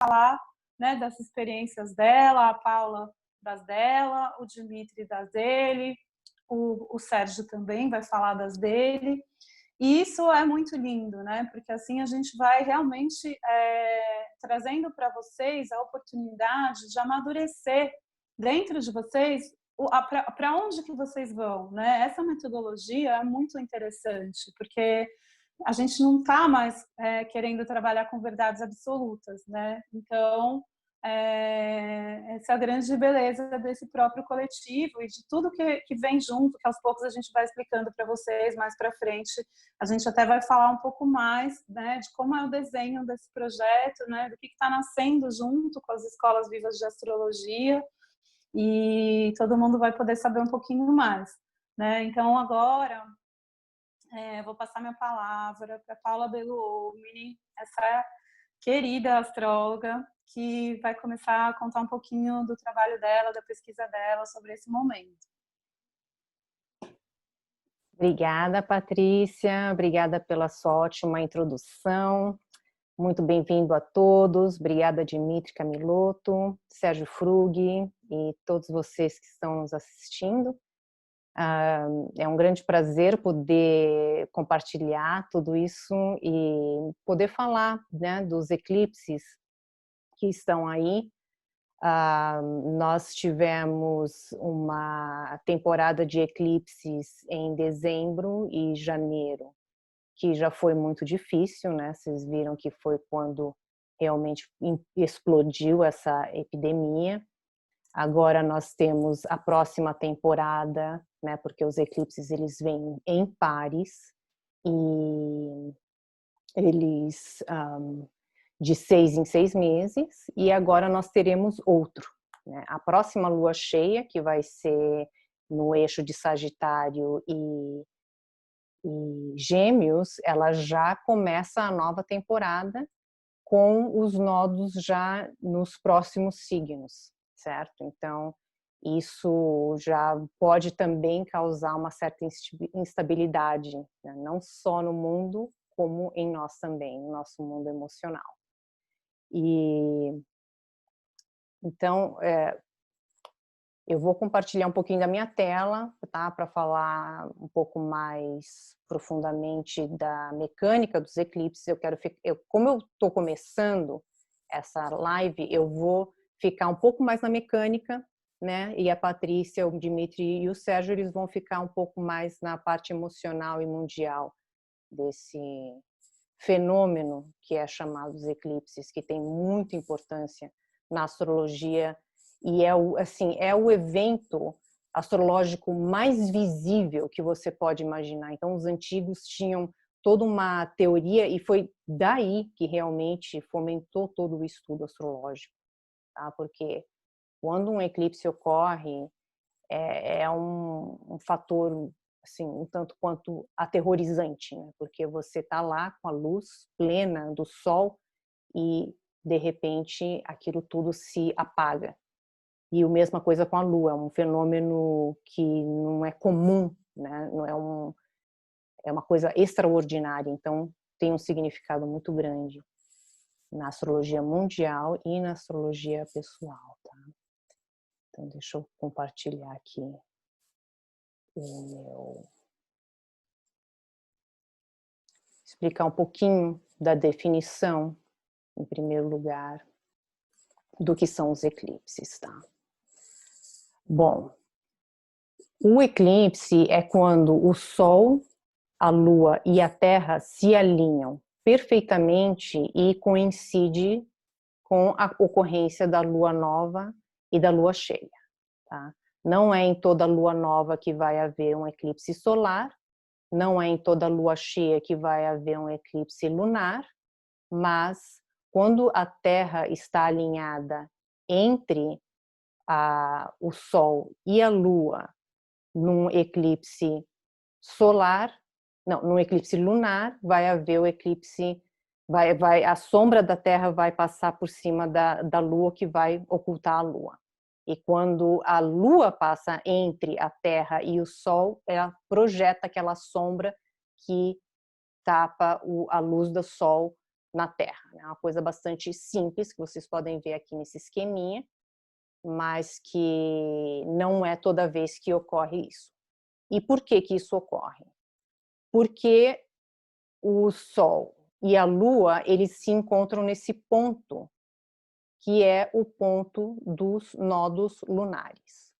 falar, né, das experiências dela, a Paula das dela, o Dimitri das dele, o Sérgio também vai falar das dele. E isso é muito lindo, né? Porque assim a gente vai realmente trazendo para vocês a oportunidade de amadurecer dentro de vocês para onde que vocês vão, né? Essa metodologia é muito interessante, porque a gente não está mais querendo trabalhar com verdades absolutas, né? Então, essa é a grande beleza desse próprio coletivo e de tudo que vem junto, que aos poucos a gente vai explicando para vocês mais para frente. A gente até vai falar um pouco mais, né, de como é o desenho desse projeto, né, do que está nascendo junto com as escolas vivas de astrologia, e todo mundo vai poder saber um pouquinho mais, né? Então, agora, vou passar minha palavra para Paula Belluomini, essa querida astróloga, que vai começar a contar um pouquinho do trabalho dela, da pesquisa dela sobre esse momento. Obrigada, Patrícia. Obrigada pela sua ótima introdução. Muito bem-vindo a todos. Obrigada, Dimitri Camilotto, Sérgio Frughi e todos vocês que estão nos assistindo. É um grande prazer poder compartilhar tudo isso e poder falar, né, dos eclipses que estão aí. Nós tivemos uma temporada de eclipses em dezembro e janeiro, que já foi muito difícil, né? Vocês viram que foi quando realmente explodiu essa epidemia. Agora nós temos a próxima temporada, né? Porque os eclipses eles vêm em pares e eles de 6 em 6 meses, e agora nós teremos outro, né? A próxima lua cheia, que vai ser no eixo de Sagitário e Gêmeos, ela já começa a nova temporada com os nodos já nos próximos signos, certo? Então, isso já pode também causar uma certa instabilidade, né? Não só no mundo, como em nós também, no nosso mundo emocional. E então, eu vou compartilhar um pouquinho da minha tela, tá? Para falar um pouco mais profundamente da mecânica dos eclipses. Como eu estou começando essa live, eu vou ficar um pouco mais na mecânica, né? E a Patrícia, o Dimitri e o Sérgio, eles vão ficar um pouco mais na parte emocional e mundial desse fenômeno que é chamado os eclipses, que tem muita importância na astrologia e é o evento astrológico mais visível que você pode imaginar. Então, os antigos tinham toda uma teoria e foi daí que realmente fomentou todo o estudo astrológico, tá? Porque quando um eclipse ocorre, é um fator assim, um tanto quanto aterrorizante, né? Porque você está lá com a luz plena do sol e, de repente, aquilo tudo se apaga. E a mesma coisa com a lua, é um fenômeno que não é comum, né? Não é uma coisa extraordinária, então tem um significado muito grande na astrologia mundial e na astrologia pessoal, tá? Então, deixa eu compartilhar aqui o meu... Explicar um pouquinho da definição, em primeiro lugar, do que são os eclipses, tá? Bom, o eclipse é quando o Sol, a Lua e a Terra se alinham perfeitamente e coincide com a ocorrência da Lua nova e da Lua cheia, tá? Não é em toda Lua nova que vai haver um eclipse solar, não é em toda Lua cheia que vai haver um eclipse lunar, mas quando a Terra está alinhada entre o Sol e a Lua num eclipse solar, não, num eclipse lunar, vai haver o eclipse, a sombra da Terra vai passar por cima da Lua, que vai ocultar a Lua. E quando a Lua passa entre a Terra e o Sol, ela projeta aquela sombra que tapa a luz do Sol na Terra. É uma coisa bastante simples, que vocês podem ver aqui nesse esqueminha, mas que não é toda vez que ocorre isso. E por que que isso ocorre? Porque o Sol e a Lua, eles se encontram nesse ponto, que é o ponto dos nodos lunares.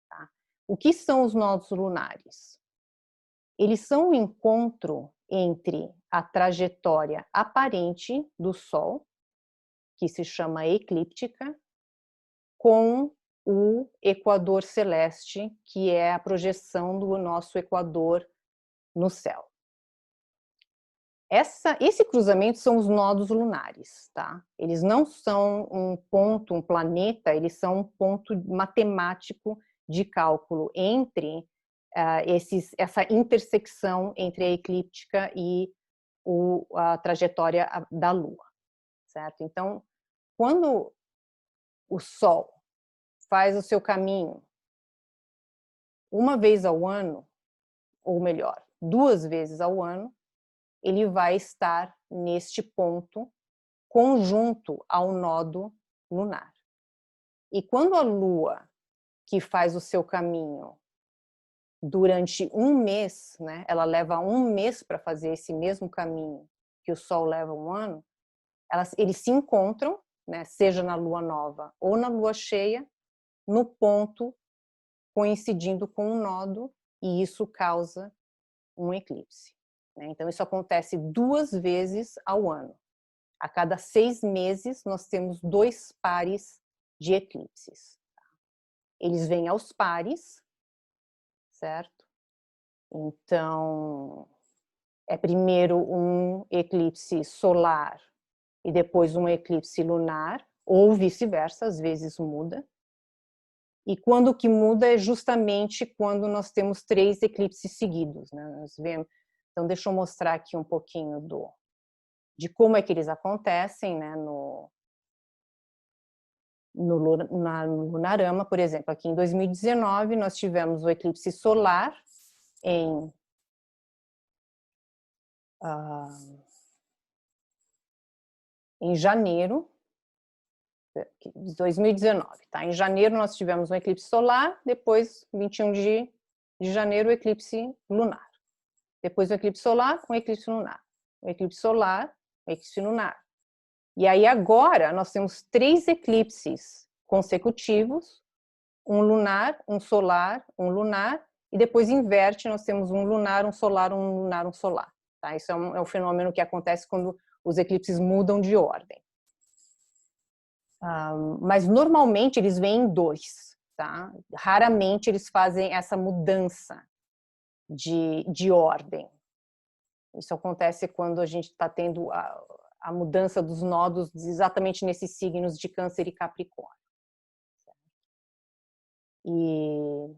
Tá? O que são os nodos lunares? Eles são um encontro entre a trajetória aparente do Sol, que se chama eclíptica, com o equador celeste, que é a projeção do nosso equador no céu. Esse cruzamento são os nodos lunares, tá? Eles não são um ponto, um planeta, eles são um ponto matemático de cálculo entre essa intersecção entre a eclíptica e a trajetória da Lua, certo? Então, quando o Sol faz o seu caminho uma vez ao ano, ou melhor, 2 vezes ao ano, ele vai estar neste ponto conjunto ao nodo lunar. E quando a Lua, que faz o seu caminho durante um mês, né, ela leva um mês para fazer esse mesmo caminho que o Sol leva um ano, eles se encontram, né, seja na Lua nova ou na Lua cheia, no ponto coincidindo com o nodo, e isso causa um eclipse. Então, isso acontece 2 vezes ao ano. A cada 6 meses, nós temos 2 pares de eclipses. Eles vêm aos pares, certo? Então, é primeiro um eclipse solar e depois um eclipse lunar, ou vice-versa, às vezes muda. E quando que muda é justamente quando nós temos 3 eclipses seguidos, né? Nós vemos. Então, deixa eu mostrar aqui um pouquinho de como é que eles acontecem, né, no Lunarama, por exemplo. Aqui em 2019, nós tivemos o eclipse solar em janeiro de 2019. Tá? Em janeiro, nós tivemos um eclipse solar, depois, 21 de janeiro, o eclipse lunar. Depois, o eclipse solar, um eclipse lunar. O eclipse solar, um eclipse lunar. E aí agora nós temos 3 eclipses consecutivos, um lunar, um solar, um lunar, e depois inverte, nós temos um lunar, um solar, um lunar, um solar. Tá? Isso é um fenômeno que acontece quando os eclipses mudam de ordem. Mas normalmente eles vêm em 2, tá? Raramente eles fazem essa mudança de ordem. Isso acontece quando a gente está tendo a mudança dos nodos exatamente nesses signos de Câncer e Capricórnio. E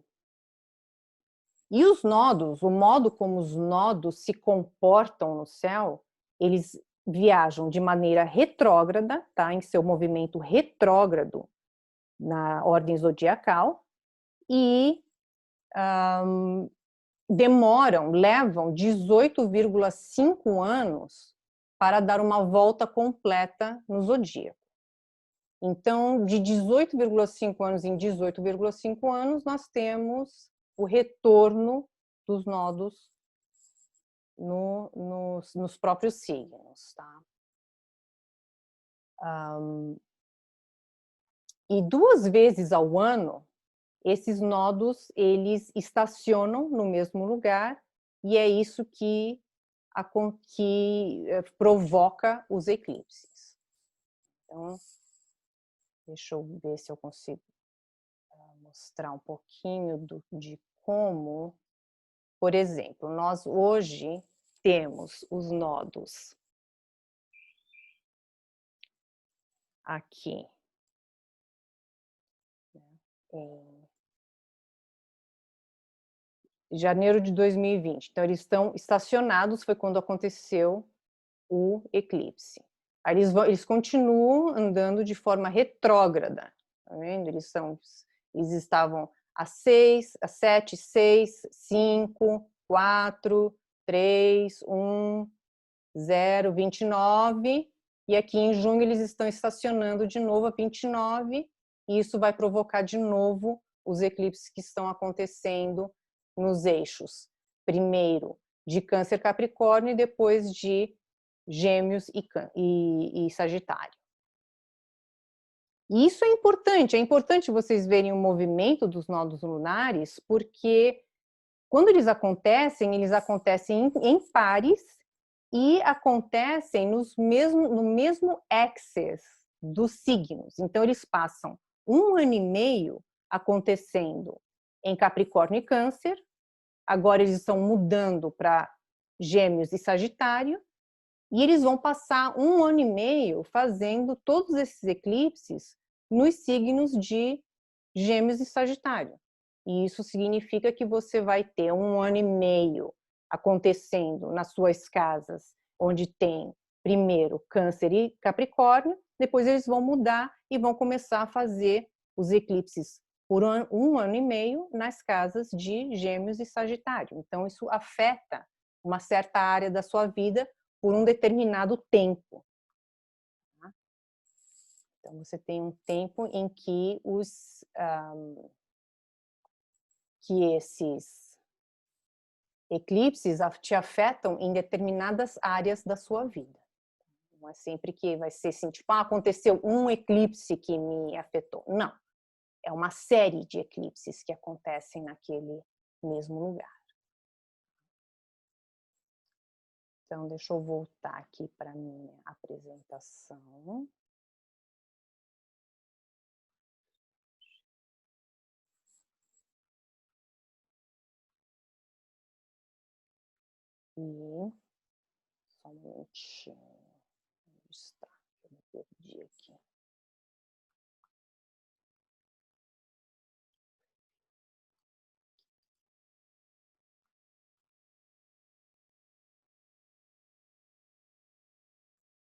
os nodos, o modo como os nodos se comportam no céu, eles viajam de maneira retrógrada, tá? Em seu movimento retrógrado na ordem zodiacal, e levam 18,5 anos para dar uma volta completa no zodíaco. Então, de 18,5 anos em 18,5 anos, nós temos o retorno dos nodos nos próprios signos. Tá? E 2 vezes ao ano, esses nodos, eles estacionam no mesmo lugar, e é isso que provoca os eclipses. Então, deixa eu ver se eu consigo mostrar um pouquinho de como, por exemplo, nós hoje temos os nodos aqui em janeiro de 2020. Então, eles estão estacionados, foi quando aconteceu o eclipse. Aí eles continuam andando de forma retrógrada, tá vendo? Eles estavam a 6, a 7, 6, 5, 4, 3, 1, 0, 29, e aqui em junho eles estão estacionando de novo a 29, e isso vai provocar de novo os eclipses que estão acontecendo nos eixos. Primeiro de Câncer Capricórnio e depois de Gêmeos e Sagitário. E isso é importante vocês verem o movimento dos nodos lunares, porque quando eles acontecem em pares e acontecem no mesmo axis dos signos. Então, eles passam 1 ano e meio acontecendo em Capricórnio e Câncer, agora eles estão mudando para Gêmeos e Sagitário, e eles vão passar 1 ano e meio fazendo todos esses eclipses nos signos de Gêmeos e Sagitário. E isso significa que você vai ter 1 ano e meio acontecendo nas suas casas, onde tem primeiro Câncer e Capricórnio, depois eles vão mudar e vão começar a fazer os eclipses por 1 ano e meio nas casas de Gêmeos e Sagitário. Então isso afeta uma certa área da sua vida por um determinado tempo. Então você tem um tempo em que esses eclipses te afetam em determinadas áreas da sua vida. Não é sempre que vai ser assim, tipo, aconteceu um eclipse que me afetou. Não. É uma série de eclipses que acontecem naquele mesmo lugar. Então, deixa eu voltar aqui para a minha apresentação. E só um minutinho. Onde está? Eu me perdi aqui.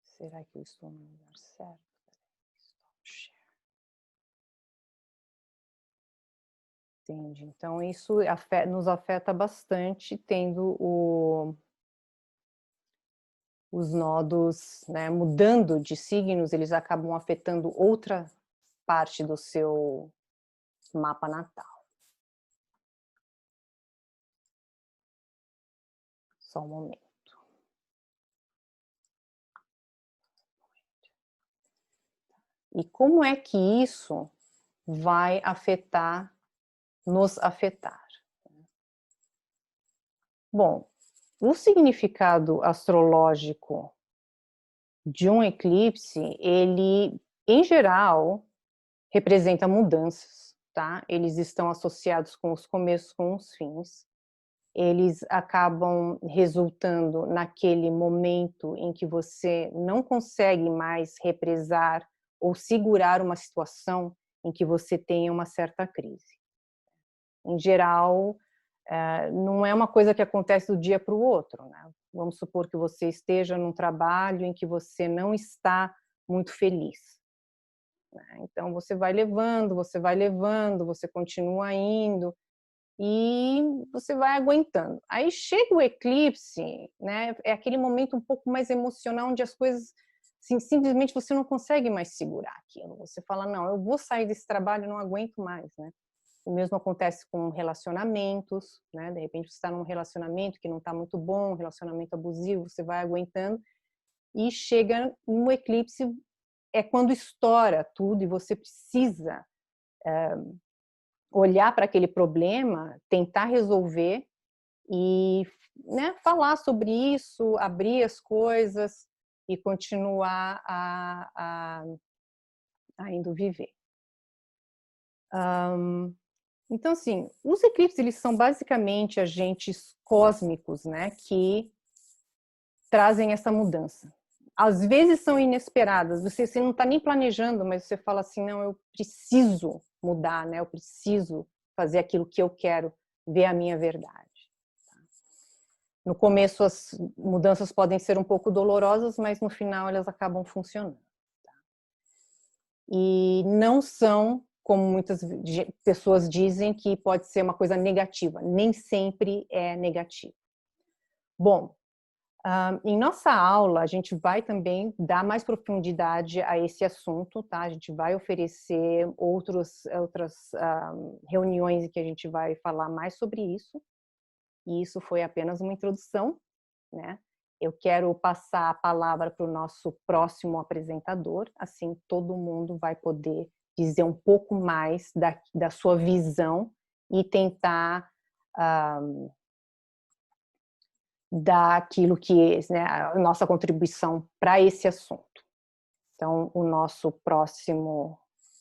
Será que eu estou no lugar certo? Stop share. Entendi. Então, isso nos afeta bastante, tendo os nodos, né, mudando de signos, eles acabam afetando outra parte do seu mapa natal. Só um momento. E como é que isso vai nos afetar? Bom, o significado astrológico de um eclipse, ele, em geral, representa mudanças, tá? Eles estão associados com os começos, com os fins. Eles acabam resultando naquele momento em que você não consegue mais represar ou segurar uma situação em que você tenha uma certa crise. Em geral, não é uma coisa que acontece do dia para o outro, né? Vamos supor que você esteja num trabalho em que você não está muito feliz. Então, você vai levando, você continua indo, e você vai aguentando. Aí chega o eclipse, né? É aquele momento um pouco mais emocional, onde as coisas, assim, simplesmente você não consegue mais segurar aquilo. Você fala, não, eu vou sair desse trabalho, não aguento mais, né? O mesmo acontece com relacionamentos, né? De repente você está num relacionamento que não está muito bom, um relacionamento abusivo, você vai aguentando, e chega no eclipse, é quando estoura tudo e você precisa olhar para aquele problema, tentar resolver e, né, falar sobre isso, abrir as coisas e continuar a indo viver. Então, assim, os eclipses, eles são basicamente agentes cósmicos, né, que trazem essa mudança. Às vezes são inesperadas, você não está nem planejando, mas você fala assim, não, eu preciso mudar, né? Eu preciso fazer aquilo que eu quero, ver a minha verdade. No começo as mudanças podem ser um pouco dolorosas, mas no final elas acabam funcionando. E não são, como muitas pessoas dizem, que pode ser uma coisa negativa. Nem sempre é negativo. Bom, Em nossa aula, a gente vai também dar mais profundidade a esse assunto, tá? A gente vai oferecer outras reuniões em que a gente vai falar mais sobre isso. E isso foi apenas uma introdução, né? Eu quero passar a palavra para o nosso próximo apresentador, assim todo mundo vai poder dizer um pouco mais da sua visão e tentar dar aquilo que é, né, a nossa contribuição para esse assunto. Então, o nosso próximo,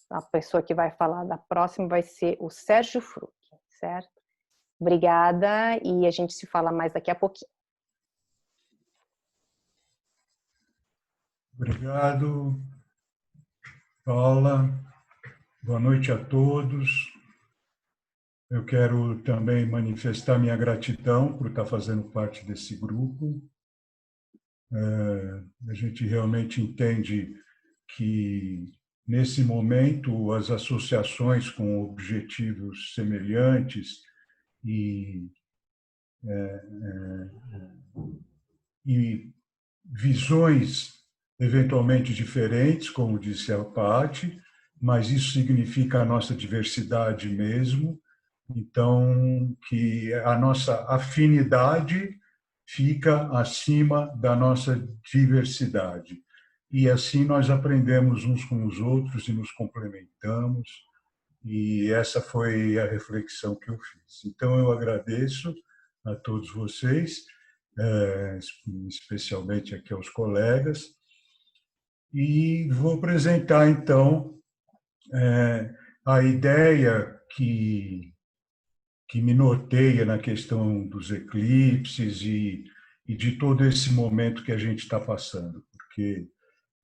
a pessoa que vai falar da próxima vai ser o Sérgio Fruc, certo? Obrigada e a gente se fala mais daqui a pouquinho. Obrigado, Paula. Boa noite a todos. Eu quero também manifestar minha gratidão por estar fazendo parte desse grupo. A gente realmente entende que, nesse momento, as associações com objetivos semelhantes e visões eventualmente diferentes, como disse a Paty, mas isso significa a nossa diversidade mesmo. Então, que a nossa afinidade fica acima da nossa diversidade. E assim nós aprendemos uns com os outros e nos complementamos. E essa foi a reflexão que eu fiz. Então, eu agradeço a todos vocês, especialmente aqui aos colegas, e vou apresentar, então, a ideia que me norteia na questão dos eclipses e de todo esse momento que a gente está passando, porque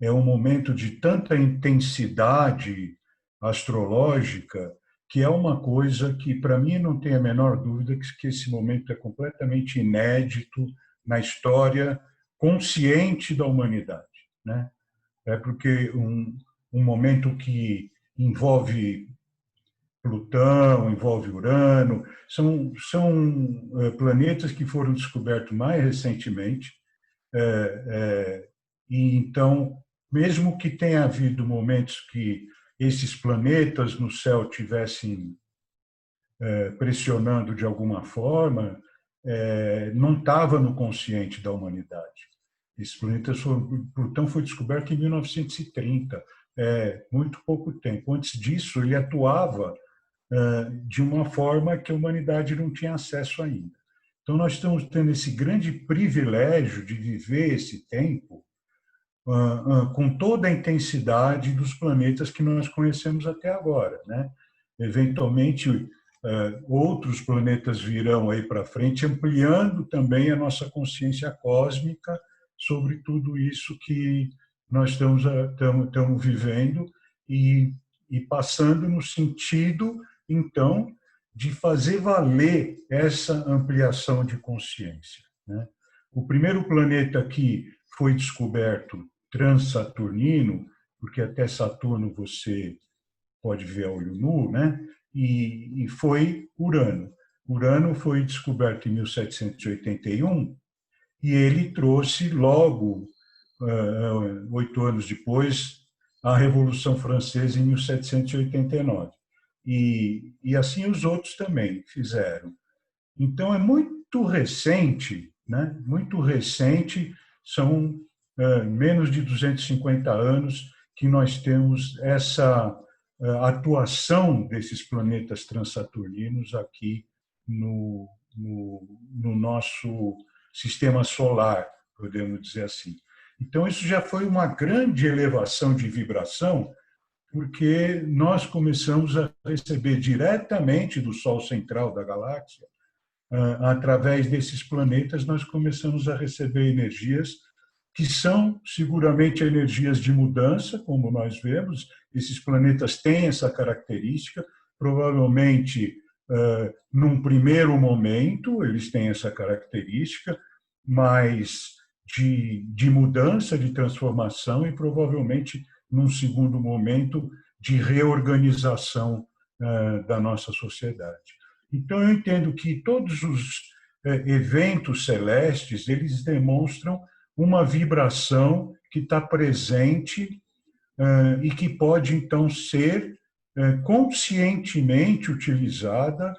é um momento de tanta intensidade astrológica que é uma coisa que, para mim, não tem a menor dúvida que esse momento é completamente inédito na história consciente da humanidade, né? É porque um momento que envolve Plutão, envolve Urano, são planetas que foram descobertos mais recentemente, e então, mesmo que tenha havido momentos que esses planetas no céu tivessem pressionando de alguma forma, não estava no consciente da humanidade. Esses planetas Plutão foi descoberto em 1930, muito pouco tempo. Antes disso, ele atuava de uma forma que a humanidade não tinha acesso ainda. Então, nós estamos tendo esse grande privilégio de viver esse tempo com toda a intensidade dos planetas que nós conhecemos até agora, né? Eventualmente, outros planetas virão aí para frente, ampliando também a nossa consciência cósmica sobre tudo isso que nós estamos vivendo e passando no sentido, então, de fazer valer essa ampliação de consciência, né? O primeiro planeta que foi descoberto transsaturnino, porque até Saturno você pode ver a olho nu, né? E foi Urano. Urano foi descoberto em 1781 e ele trouxe logo, 8 anos depois, a Revolução Francesa em 1789. E assim os outros também fizeram. Então é muito recente, né? Muito recente, são menos de 250 anos que nós temos essa atuação desses planetas transaturninos aqui no nosso sistema solar, podemos dizer assim. Então, isso já foi uma grande elevação de vibração, porque nós começamos a receber diretamente do Sol central da galáxia, através desses planetas, nós começamos a receber energias que são seguramente energias de mudança, como nós vemos. Esses planetas têm essa característica, provavelmente, num primeiro momento, eles têm essa característica, mas de mudança, de transformação e provavelmente, num segundo momento, de reorganização da nossa sociedade. Então, eu entendo que todos os eventos celestes, eles demonstram uma vibração que está presente e que pode, então, ser conscientemente utilizada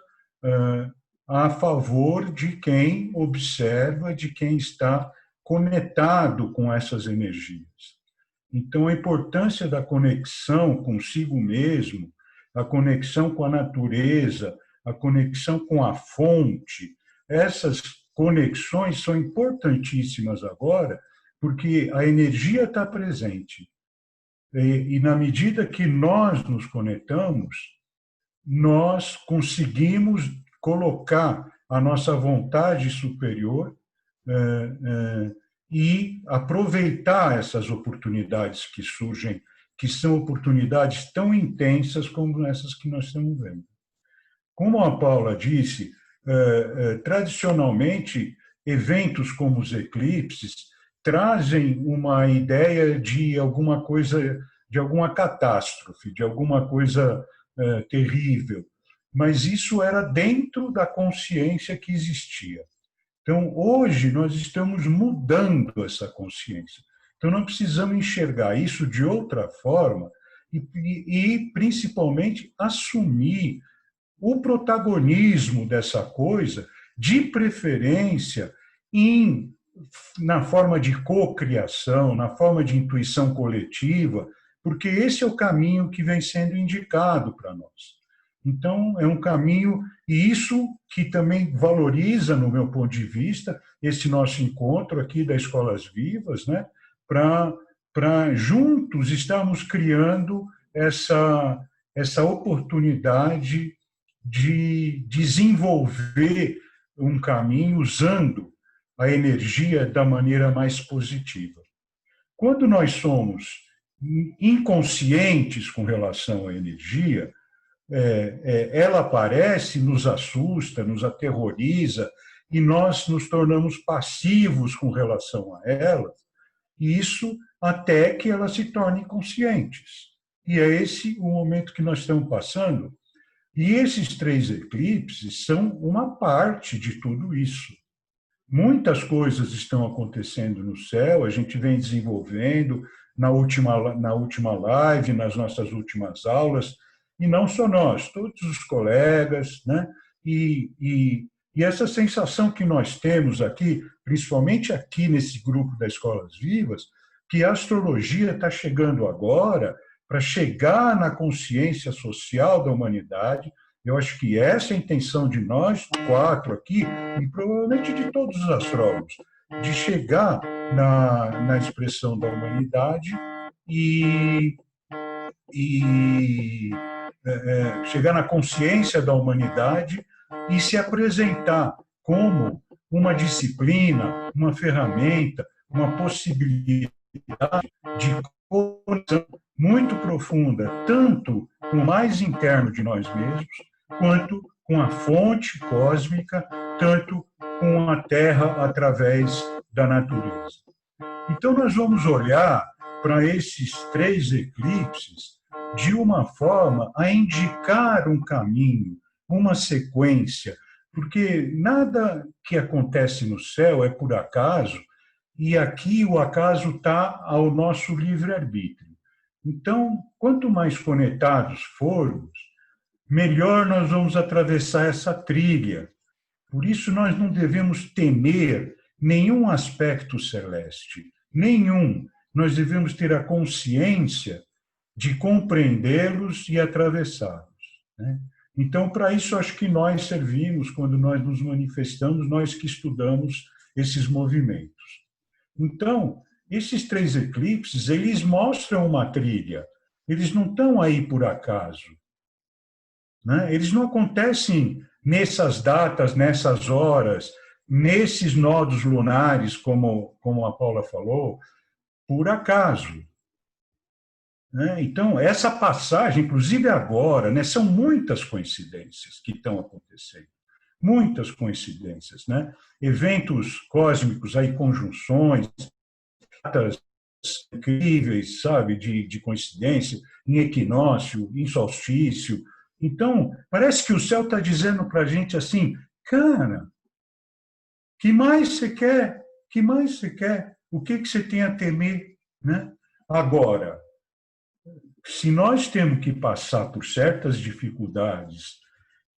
a favor de quem observa, de quem está conectado com essas energias. Então, a importância da conexão consigo mesmo, a conexão com a natureza, a conexão com a fonte, essas conexões são importantíssimas agora, porque a energia está presente. E na medida que nós nos conectamos, nós conseguimos colocar a nossa vontade superior e aproveitar essas oportunidades que surgem, que são oportunidades tão intensas como essas que nós estamos vendo. Como a Paula disse, tradicionalmente, eventos como os eclipses trazem uma ideia de alguma coisa, de alguma catástrofe, de alguma coisa terrível, mas isso era dentro da consciência que existia. Então, hoje, nós estamos mudando essa consciência. Então, nós precisamos enxergar isso de outra forma e principalmente, assumir o protagonismo dessa coisa, de preferência na forma de cocriação, na forma de intuição coletiva, porque esse é o caminho que vem sendo indicado para nós. Então, é um caminho, e isso que também valoriza, no meu ponto de vista, esse nosso encontro aqui da Escolas Vivas, né, para juntos estarmos criando essa oportunidade de desenvolver um caminho usando a energia da maneira mais positiva. Quando nós somos inconscientes com relação à energia, ela aparece, nos assusta, nos aterroriza, e nós nos tornamos passivos com relação a ela, e isso até que elas se tornem conscientes. E é esse o momento que nós estamos passando. E esses 3 eclipses são uma parte de tudo isso. Muitas coisas estão acontecendo no céu, a gente vem desenvolvendo na última live, nas nossas últimas aulas, e não só nós, todos os colegas, né? E essa sensação que nós temos aqui, principalmente aqui nesse grupo da Escolas Vivas, que a astrologia está chegando agora para chegar na consciência social da humanidade. Eu acho que essa é a intenção de nós 4 aqui, e provavelmente de todos os astrólogos, de chegar na expressão da humanidade e chegar na consciência da humanidade e se apresentar como uma disciplina, uma ferramenta, uma possibilidade de conexão muito profunda, tanto com o mais interno de nós mesmos, quanto com a fonte cósmica, tanto com a Terra através da natureza. Então, nós vamos olhar para esses 3 eclipses de uma forma a indicar um caminho, uma sequência, porque nada que acontece no céu é por acaso, e aqui o acaso está ao nosso livre-arbítrio. Então, quanto mais conectados formos, melhor nós vamos atravessar essa trilha. Por isso, nós não devemos temer nenhum aspecto celeste, nenhum. Nós devemos ter a consciência de compreendê-los e atravessá-los, né? Então, para isso, acho que nós servimos, quando nós nos manifestamos, nós que estudamos esses movimentos. Então, esses 3 eclipses, eles mostram uma trilha, eles não estão aí por acaso, né? Eles não acontecem nessas datas, nessas horas, nesses nodos lunares, como a Paula falou, por acaso. Então, essa passagem, inclusive agora, né, são muitas coincidências que estão acontecendo. Muitas coincidências, né? Eventos cósmicos, aí, conjunções, datas incríveis, sabe, de coincidência, em equinócio, em solstício. Então, parece que o céu está dizendo para a gente assim, cara, Que mais você quer? Que mais você quer? O que você tem a temer, né? Agora, se nós temos que passar por certas dificuldades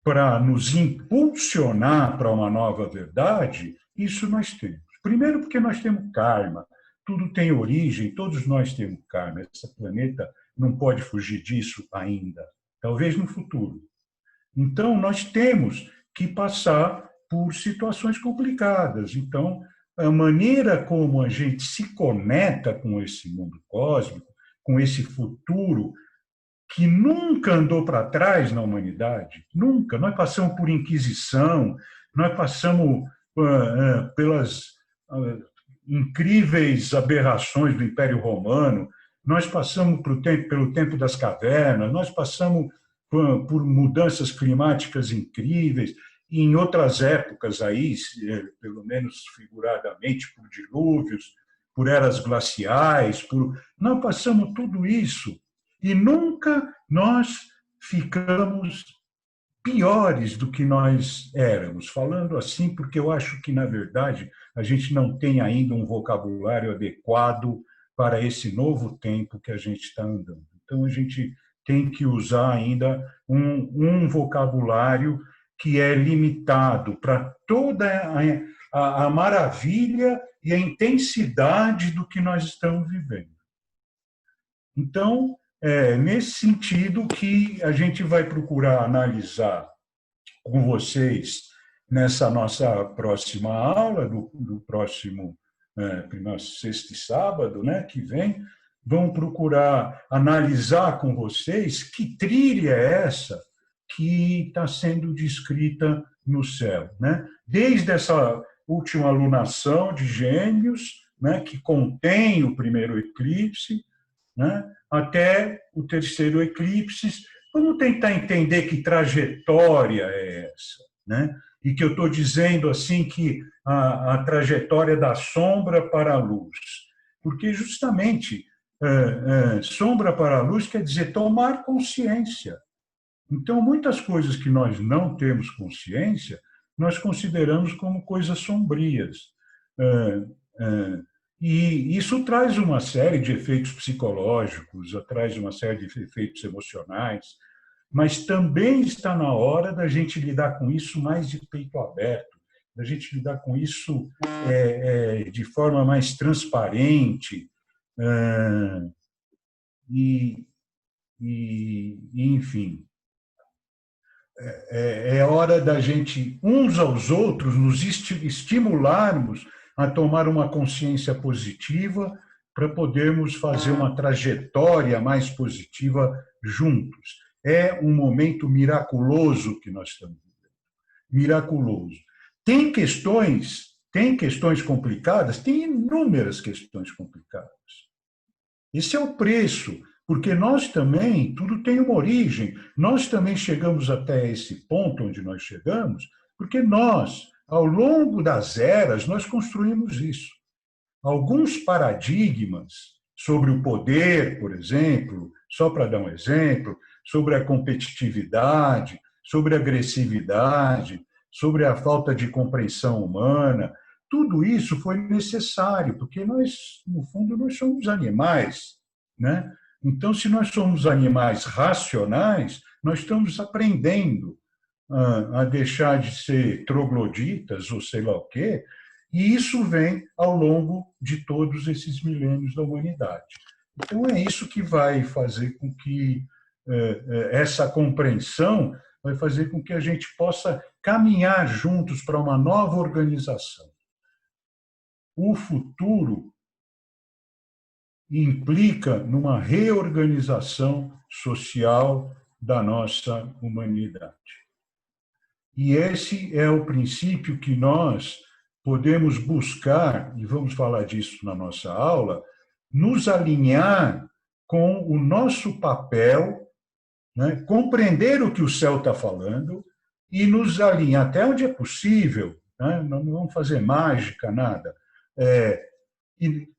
para nos impulsionar para uma nova verdade, isso nós temos. Primeiro, porque nós temos karma. Tudo tem origem, todos nós temos karma. Esse planeta não pode fugir disso ainda, talvez no futuro. Então, nós temos que passar por situações complicadas. Então, a maneira como a gente se conecta com esse mundo cósmico, com esse futuro que nunca andou para trás na humanidade, nunca. Nós passamos por Inquisição, nós passamos pelas incríveis aberrações do Império Romano, nós passamos pelo tempo das cavernas, nós passamos por mudanças climáticas incríveis, e em outras épocas aí, pelo menos figuradamente, por dilúvios, por eras glaciais, nós passamos tudo isso. E nunca nós ficamos piores do que nós éramos. Falando assim, porque eu acho que, na verdade, a gente não tem ainda um vocabulário adequado para esse novo tempo que a gente está andando. Então, a gente tem que usar ainda um vocabulário que é limitado para toda a maravilha e a intensidade do que nós estamos vivendo. Então, é nesse sentido que a gente vai procurar analisar com vocês nessa nossa próxima aula, do próximo sexta e sábado, né, que vem. Vamos procurar analisar com vocês que trilha é essa que está sendo descrita no céu, né? Desde essa última alunação de Gêmeos, né, que contém o primeiro eclipse, né, até o terceiro eclipse. Vamos tentar entender que trajetória é essa, né? E que eu estou dizendo assim que a trajetória da sombra para a luz, porque justamente sombra para a luz quer dizer tomar consciência. Então, muitas coisas que nós não temos consciência, nós consideramos como coisas sombrias. E isso traz uma série de efeitos psicológicos, traz uma série de efeitos emocionais, mas também está na hora da gente lidar com isso mais de peito aberto, da gente lidar com isso de forma mais transparente, enfim. É hora da gente, uns aos outros, nos estimularmos a tomar uma consciência positiva para podermos fazer uma trajetória mais positiva juntos. É um momento miraculoso que nós estamos vivendo. Miraculoso. Tem questões complicadas? Tem inúmeras questões complicadas. Esse é o preço. Porque nós também, tudo tem uma origem, nós também chegamos até esse ponto onde nós chegamos, porque nós, ao longo das eras, nós construímos isso. Alguns paradigmas sobre o poder, por exemplo, só para dar um exemplo, sobre a competitividade, sobre a agressividade, sobre a falta de compreensão humana, tudo isso foi necessário, porque nós, no fundo, nós somos animais, né? Então, se nós somos animais racionais, nós estamos aprendendo a deixar de ser trogloditas ou sei lá o quê, e isso vem ao longo de todos esses milênios da humanidade. Então, é isso que vai fazer com que essa compreensão vai fazer com que a gente possa caminhar juntos para uma nova organização. O futuro implica numa reorganização social da nossa humanidade. E esse é o princípio que nós podemos buscar, e vamos falar disso na nossa aula, nos alinhar com o nosso papel, né, compreender o que o céu está falando e nos alinhar até onde é possível, né, não vamos fazer mágica, nada,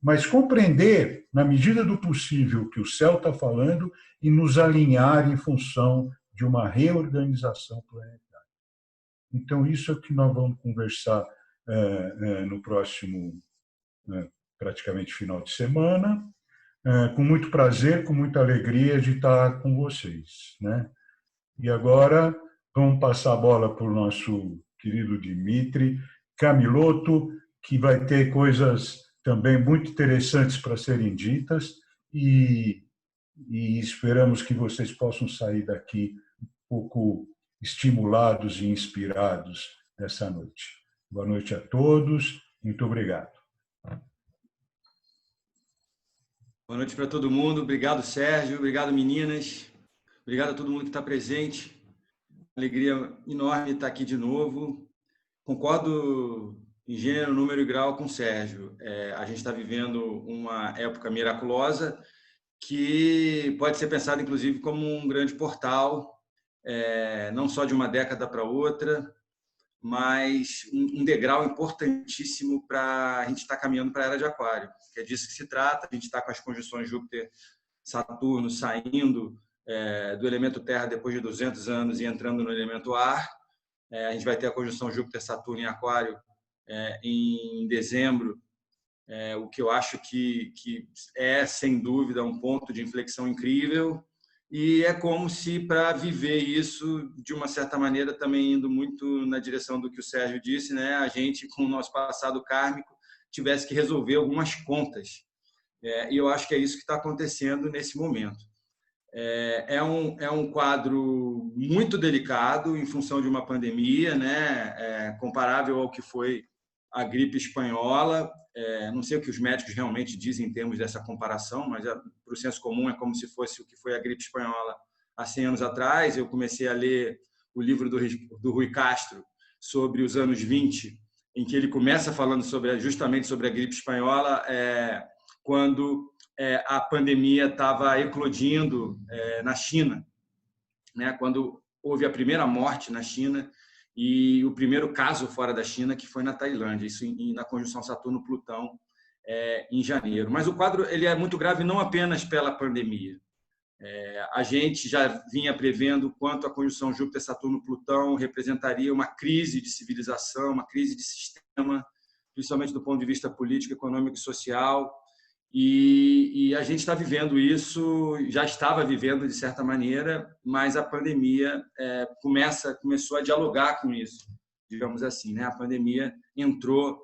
mas compreender, na medida do possível, o que o céu está falando e nos alinhar em função de uma reorganização planetária. Então, isso é o que nós vamos conversar no próximo, praticamente, final de semana. Com muito prazer, com muita alegria de estar com vocês, né? E agora vamos passar a bola para o nosso querido Dmitry Camilotto, que vai ter coisas também muito interessantes para serem ditas e esperamos que vocês possam sair daqui um pouco estimulados e inspirados essa noite. Boa noite a todos, muito obrigado. Boa noite para todo mundo. Obrigado, Sérgio. Obrigado, meninas. Obrigado a todo mundo que está presente. Alegria enorme estar aqui de novo. Concordo em gênero, número e grau com o Sérgio. A gente está vivendo uma época miraculosa que pode ser pensada, inclusive, como um grande portal, não só de uma década para outra, mas um degrau importantíssimo para a gente estar caminhando para a Era de Aquário, que é disso que se trata. A gente está com as conjunções Júpiter-Saturno saindo do elemento Terra depois de 200 anos e entrando no elemento ar. A gente vai ter a conjunção Júpiter-Saturno em Aquário em dezembro, o que eu acho que é, sem dúvida, um ponto de inflexão incrível. E é como se, para viver isso, de uma certa maneira, também indo muito na direção do que o Sérgio disse, né, a gente, com o nosso passado kármico, tivesse que resolver algumas contas. E eu acho que é isso que está acontecendo nesse momento. É um quadro muito delicado em função de uma pandemia, né, comparável ao que foi a gripe espanhola. Não sei o que os médicos realmente dizem em termos dessa comparação, mas para o senso comum é como se fosse o que foi a gripe espanhola há 100 anos atrás. Eu comecei a ler o livro do Rui Castro sobre os anos 20, em que ele começa falando justamente sobre a gripe espanhola, quando a pandemia estava eclodindo na China, né? Quando houve a primeira morte na China e o primeiro caso fora da China, que foi na Tailândia, isso na conjunção Saturno-Plutão, em janeiro. Mas o quadro ele é muito grave não apenas pela pandemia. A gente já vinha prevendo quanto a conjunção Júpiter-Saturno-Plutão representaria uma crise de civilização, uma crise de sistema, principalmente do ponto de vista político, econômico e social. E a gente está vivendo isso, já estava vivendo de certa maneira, mas a pandemia começou a dialogar com isso, digamos assim, né? A pandemia entrou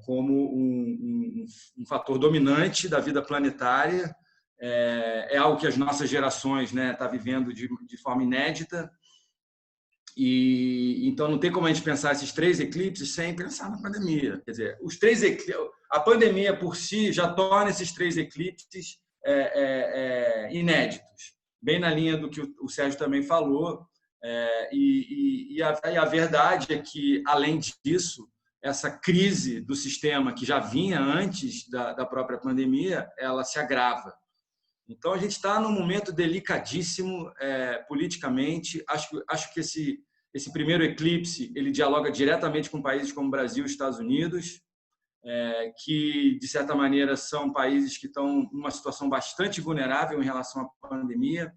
como um fator dominante da vida planetária, é algo que as nossas gerações, né, tá vivendo de forma inédita. E então não tem como a gente pensar esses 3 eclipses sem pensar na pandemia. Quer dizer, a pandemia por si já torna esses 3 eclipses inéditos, bem na linha do que o Sérgio também falou. E a verdade é que, além disso, essa crise do sistema que já vinha antes da própria pandemia, ela se agrava. Então a gente está num momento delicadíssimo politicamente. Acho que esse primeiro eclipse ele dialoga diretamente com países como Brasil e Estados Unidos, que de certa maneira são países que estão numa situação bastante vulnerável em relação à pandemia.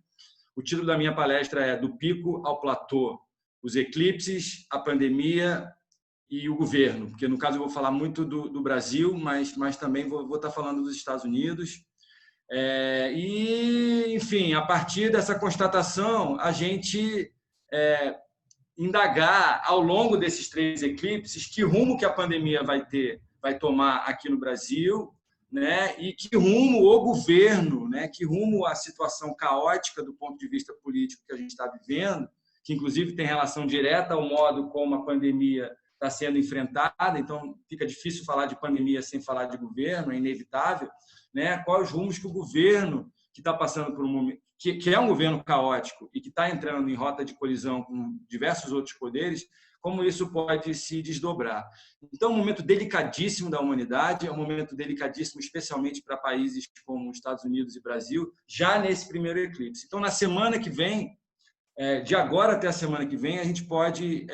O título da minha palestra é Do Pico ao Platô: os eclipses, a pandemia e o governo, porque no caso eu vou falar muito do Brasil, mas também vou estar falando dos Estados Unidos. Enfim, a partir dessa constatação, a gente indagar ao longo desses 3 eclipses que rumo que a pandemia vai tomar aqui no Brasil, né? E que rumo o governo, né? Que rumo a situação caótica do ponto de vista político que a gente está vivendo, que inclusive tem relação direta ao modo como a pandemia está sendo enfrentada. Então fica difícil falar de pandemia sem falar de governo, é inevitável, né? Quais os rumos que o governo, que está passando por um momento, que é um governo caótico e que está entrando em rota de colisão com diversos outros poderes, como isso pode se desdobrar. Então, é um momento delicadíssimo da humanidade, é um momento delicadíssimo especialmente para países como Estados Unidos e Brasil, já nesse primeiro eclipse. Então, na semana que vem, de agora até a semana que vem, a gente pode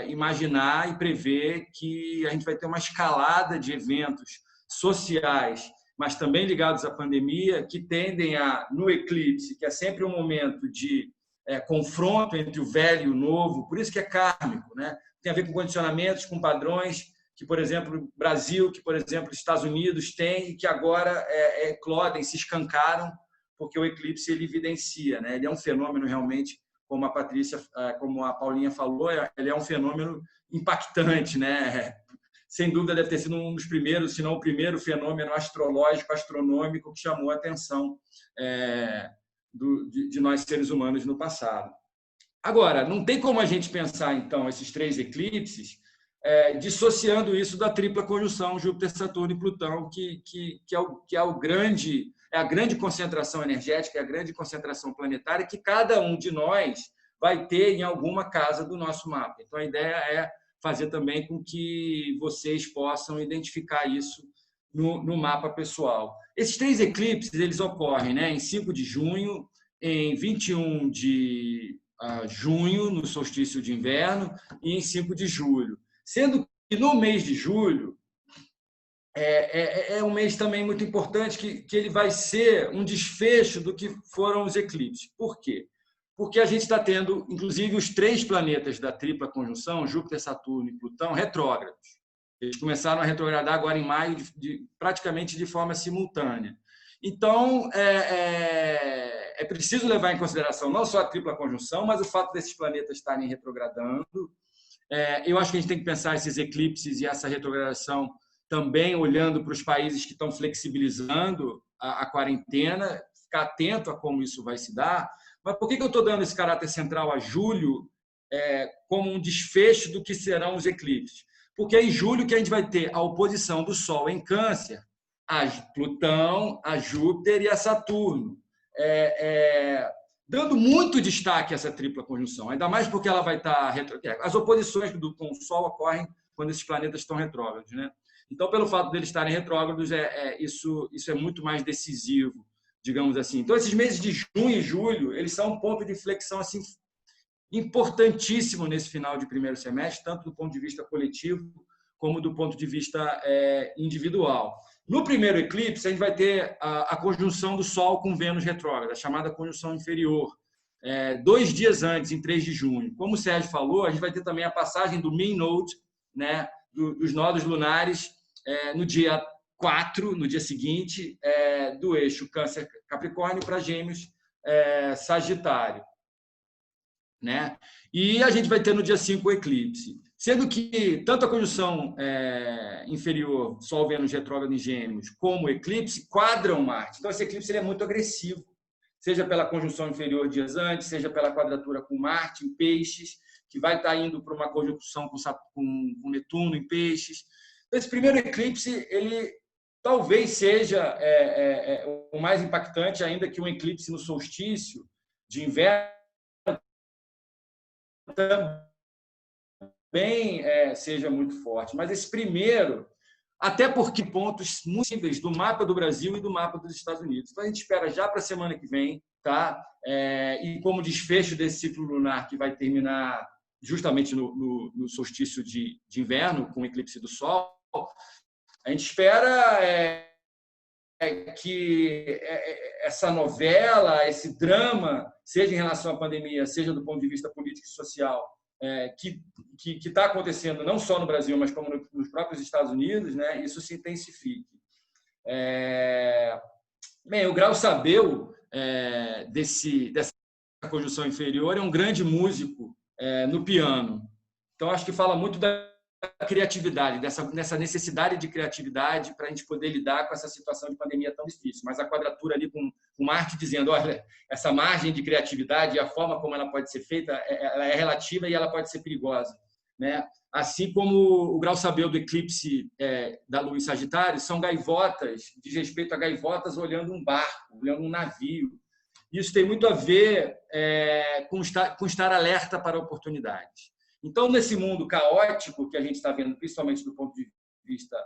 imaginar e prever que a gente vai ter uma escalada de eventos sociais, mas também ligados à pandemia, que tendem no eclipse, que é sempre um momento de confronto entre o velho e o novo, por isso que é kármico, né? tem a ver com condicionamentos, com padrões que, por exemplo, o Brasil, que, por exemplo, os Estados Unidos têm e que agora eclodem, se escancaram, porque o eclipse ele evidencia, né? Ele é um fenômeno realmente, como a Patrícia, como a Paulinha falou, ele é um fenômeno impactante, né? Sem dúvida deve ter sido um dos primeiros, se não o primeiro fenômeno astrológico, astronômico que chamou a atenção de nós seres humanos no passado. Agora, não tem como a gente pensar, então, esses 3 eclipses dissociando isso da tripla conjunção Júpiter, Saturno e Plutão, que é a grande concentração energética, é a grande concentração planetária que cada um de nós vai ter em alguma casa do nosso mapa. Então, a ideia é fazer também com que vocês possam identificar isso no mapa pessoal. Esses 3 eclipses eles ocorrem, né, em 5 de junho, em 21 de junho, no solstício de inverno, e em 5 de julho. Sendo que no mês de julho é um mês também muito importante, que ele vai ser um desfecho do que foram os eclipses. Por quê? Porque a gente está tendo, inclusive, os 3 planetas da tripla conjunção, Júpiter, Saturno e Plutão, retrógrados. Eles começaram a retrogradar agora em maio, praticamente de forma simultânea. Então, é preciso levar em consideração não só a tripla conjunção, mas o fato desses planetas estarem retrogradando. Eu acho que a gente tem que pensar esses eclipses e essa retrogradação também olhando para os países que estão flexibilizando a quarentena, ficar atento a como isso vai se dar. Mas por que eu estou dando esse caráter central a julho como um desfecho do que serão os eclipses? Porque é em julho que a gente vai ter a oposição do Sol em Câncer a Plutão, a Júpiter e a Saturno, dando muito destaque a essa tripla conjunção, ainda mais porque ela vai estar... As oposições com o Sol ocorrem quando esses planetas estão retrógrados, né? Então, pelo fato de eles estarem retrógrados, isso é muito mais decisivo, digamos assim. Então, esses meses de junho e julho, eles são um ponto de inflexão assim, importantíssimo nesse final de primeiro semestre, tanto do ponto de vista coletivo como do ponto de vista individual. No primeiro eclipse, a gente vai ter a conjunção do Sol com Vênus retrógrada, a chamada conjunção inferior, 2 dias antes, em 3 de junho. Como o Sérgio falou, a gente vai ter também a passagem do Mean Node, né, dos nodos lunares, no dia 4, no dia seguinte, do eixo Câncer-Capricórnio para Gêmeos, Sagitário. Né? E a gente vai ter no dia 5 o eclipse. Sendo que tanto a conjunção inferior, Sol, Vênus retrógrado em Gêmeos, como o eclipse, quadram Marte. Então, esse eclipse ele é muito agressivo, seja pela conjunção inferior dias antes, seja pela quadratura com Marte em Peixes, que vai estar indo para uma conjunção com Netuno em Peixes. Então, esse primeiro eclipse, ele talvez seja o mais impactante, ainda que um eclipse no solstício de inverno também seja muito forte. Mas esse primeiro, até porque pontos muito simples do mapa do Brasil e do mapa dos Estados Unidos. Então, a gente espera já para a semana que vem, tá? E como desfecho desse ciclo lunar que vai terminar justamente no solstício de inverno, com o eclipse do Sol, a gente espera que essa novela, esse drama, seja em relação à pandemia, seja do ponto de vista político e social, que está acontecendo não só no Brasil, mas como nos próprios Estados Unidos, né, isso se intensifique. Bem, o Grau Sabel, dessa conjunção inferior, é um grande músico no piano. Então, acho que fala muito da criatividade, dessa necessidade de criatividade para a gente poder lidar com essa situação de pandemia tão difícil. Mas a quadratura ali com Marte dizendo, olha, essa margem de criatividade e a forma como ela pode ser feita, ela é relativa e ela pode ser perigosa, né? Assim como o Grau Sabel do eclipse da Lua em Sagitário, são gaivotas, diz respeito a gaivotas olhando um barco, olhando um navio. Isso tem muito a ver com estar alerta para oportunidades. Então, nesse mundo caótico que a gente está vendo, principalmente do ponto de vista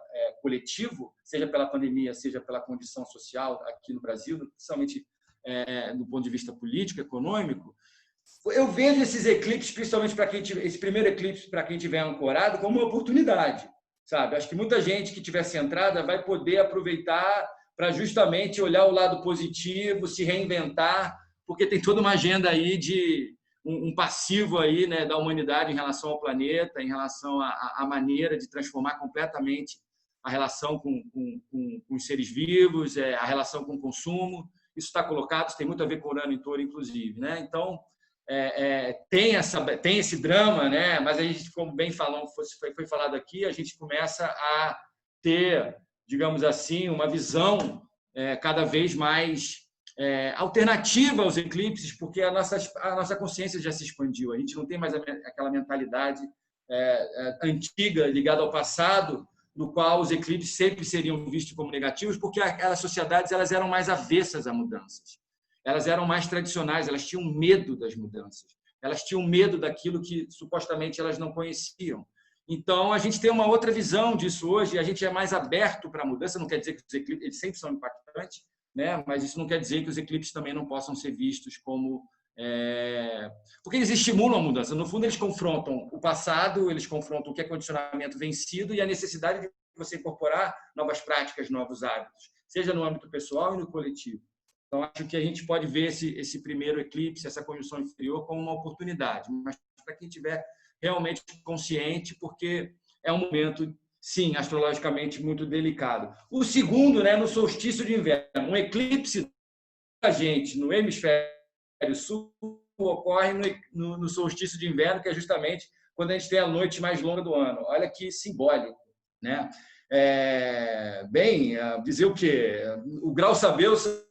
coletivo, seja pela pandemia, seja pela condição social aqui no Brasil, principalmente do ponto de vista político, econômico, eu vejo esses eclipses, principalmente esse primeiro eclipse, para quem tiver ancorado, como uma oportunidade, sabe? Acho que muita gente que tiver centrada vai poder aproveitar para justamente olhar o lado positivo, se reinventar, porque tem toda uma agenda aí um passivo aí, né, da humanidade em relação ao planeta, em relação à maneira de transformar completamente a relação com os seres vivos, a relação com o consumo. Isso está colocado, isso tem muito a ver com Urano em Touro, inclusive, né? Então, tem esse drama, né? Mas a gente, como bem foi falado aqui, a gente começa a ter, digamos assim, uma visão cada vez mais alternativa aos eclipses, porque a nossa consciência já se expandiu. A gente não tem mais aquela mentalidade antiga ligada ao passado, no qual os eclipses sempre seriam vistos como negativos, porque aquelas sociedades elas eram mais avessas a mudanças. Elas eram mais tradicionais, elas tinham medo das mudanças. Elas tinham medo daquilo que supostamente elas não conheciam. Então, a gente tem uma outra visão disso hoje, a gente é mais aberto para a mudança, não quer dizer que os eclipses eles sempre são impactantes, né? Mas isso não quer dizer que os eclipses também não possam ser vistos como... Porque eles estimulam a mudança. No fundo, eles confrontam o passado, eles confrontam o que é condicionamento vencido e a necessidade de você incorporar novas práticas, novos hábitos, seja no âmbito pessoal e no coletivo. Então, acho que a gente pode ver esse primeiro eclipse, essa conjunção inferior, como uma oportunidade, mas para quem estiver realmente consciente, porque é um momento, sim, astrologicamente muito delicado. O segundo, né, no solstício de inverno, um eclipse da gente no hemisfério sul ocorre no solstício de inverno, que é justamente quando a gente tem a noite mais longa do ano. Olha que simbólico, né? Dizer o quê? O Grau Sabeu são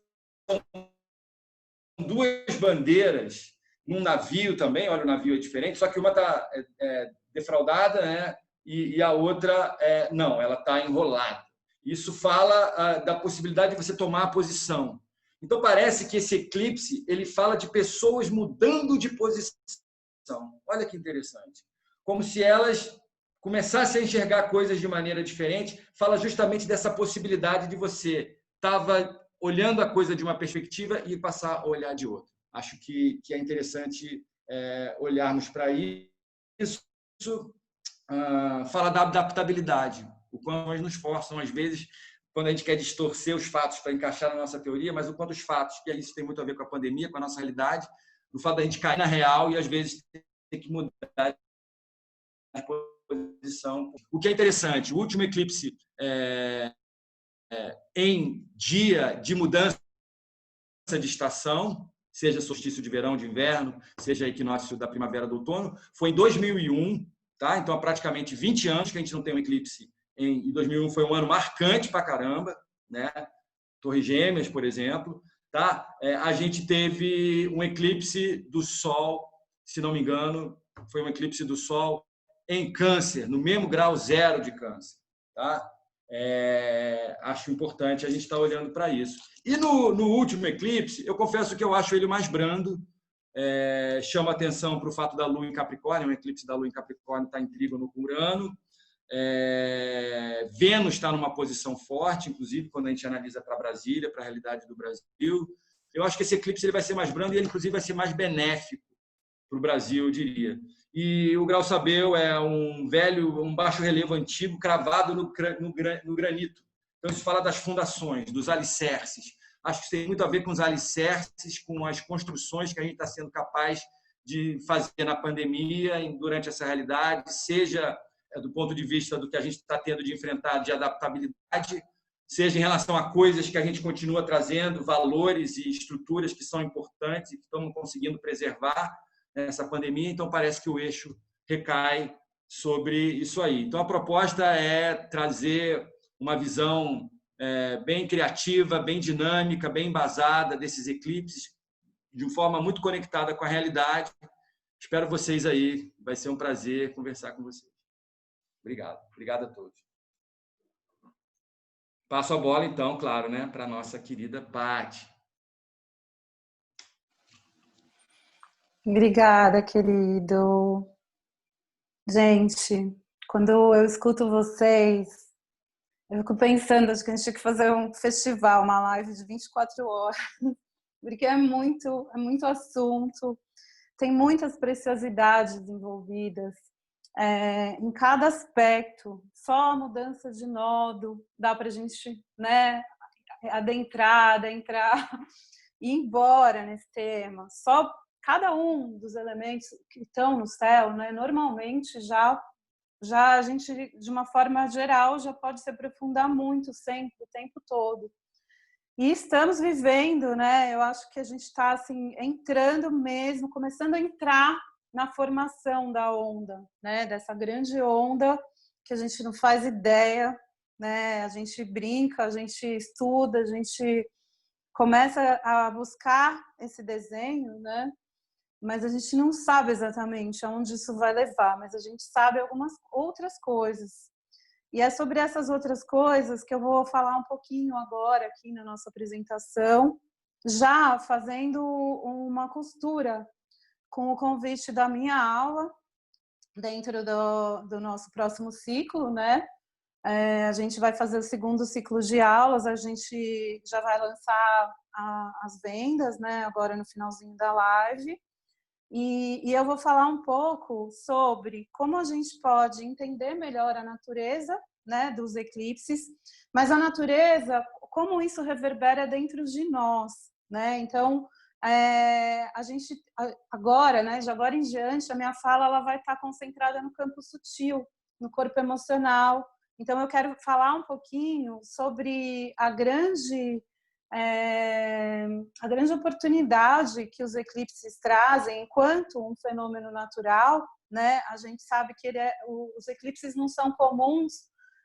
duas bandeiras num navio também, olha, o navio é diferente, só que uma está defraudada, né? E a outra não, ela está enrolada. Isso fala da possibilidade de você tomar a posição. Então, parece que esse eclipse ele fala de pessoas mudando de posição. Olha que interessante. Como se elas começassem a enxergar coisas de maneira diferente. Fala justamente dessa possibilidade de você estava olhando a coisa de uma perspectiva e passar a olhar de outra. Acho que é interessante olharmos para isso. Fala da adaptabilidade. O quanto nós nos forçam, às vezes, quando a gente quer distorcer os fatos para encaixar na nossa teoria, mas o quanto os fatos, que isso tem muito a ver com a pandemia, com a nossa realidade, o fato da gente cair na real e, às vezes, ter que mudar de posição. O que é interessante, o último eclipse em dia de mudança de estação, seja solstício de verão, de inverno, seja equinócio da primavera, do outono, foi em 2001, tá? Então, há praticamente 20 anos que a gente não tem um eclipse. Em 2001 foi um ano marcante pra caramba, né? Torres Gêmeas, por exemplo, tá? A gente teve um eclipse do Sol, se não me engano, foi um eclipse do Sol em Câncer, no mesmo grau zero de Câncer, tá? Acho importante a gente estar olhando para isso. E no último eclipse, eu confesso que eu acho ele mais brando, chama atenção para o fato da Lua em Capricórnio, um eclipse da Lua em Capricórnio está em trígono com Urano, Vênus está numa posição forte, inclusive quando a gente analisa para Brasília, para a realidade do Brasil. Eu acho que esse eclipse ele vai ser mais brando e ele, inclusive, vai ser mais benéfico para o Brasil, eu diria. E o Grau Sabeu é um baixo relevo antigo cravado no granito. Então, isso fala das fundações, dos alicerces. Acho que isso tem muito a ver com os alicerces, com as construções que a gente está sendo capaz de fazer na pandemia, durante essa realidade, seja do ponto de vista do que a gente está tendo de enfrentar de adaptabilidade, seja em relação a coisas que a gente continua trazendo, valores e estruturas que são importantes e que estamos conseguindo preservar nessa pandemia. Então, parece que o eixo recai sobre isso aí. Então, a proposta é trazer uma visão bem criativa, bem dinâmica, bem embasada desses eclipses, de uma forma muito conectada com a realidade. Espero vocês aí. Vai ser um prazer conversar com vocês. Obrigado. Obrigado a todos. Passo a bola, então, claro, né, para a nossa querida Paty. Obrigada, querido. Gente, quando eu escuto vocês, eu fico pensando, acho que a gente tinha que fazer um festival, uma live de 24 horas, porque é muito assunto, tem muitas preciosidades envolvidas em cada aspecto. Só a mudança de nodo dá para a gente, né, entrar e ir embora nesse tema. Só cada um dos elementos que estão no céu, né, normalmente já a gente, de uma forma geral, já pode se aprofundar muito sempre, o tempo todo. E estamos vivendo, né? Eu acho que a gente está assim, entrando mesmo, começando a entrar na formação da onda, né? Dessa grande onda que a gente não faz ideia, né? A gente brinca, a gente estuda, a gente começa a buscar esse desenho, né? Mas a gente não sabe exatamente aonde isso vai levar, mas a gente sabe algumas outras coisas. E é sobre essas outras coisas que eu vou falar um pouquinho agora aqui na nossa apresentação, já fazendo uma costura com o convite da minha aula dentro do nosso próximo ciclo, né? A gente vai fazer o segundo ciclo de aulas, a gente já vai lançar as vendas, né? Agora no finalzinho da live. E eu vou falar um pouco sobre como a gente pode entender melhor a natureza, né, dos eclipses, mas a natureza, como isso reverbera dentro de nós, né? Então, a gente agora, né, de agora em diante, a minha fala ela vai estar concentrada no campo sutil, no corpo emocional. Então, eu quero falar um pouquinho sobre a grande oportunidade que os eclipses trazem enquanto um fenômeno natural, né? A gente sabe que os eclipses não são comuns,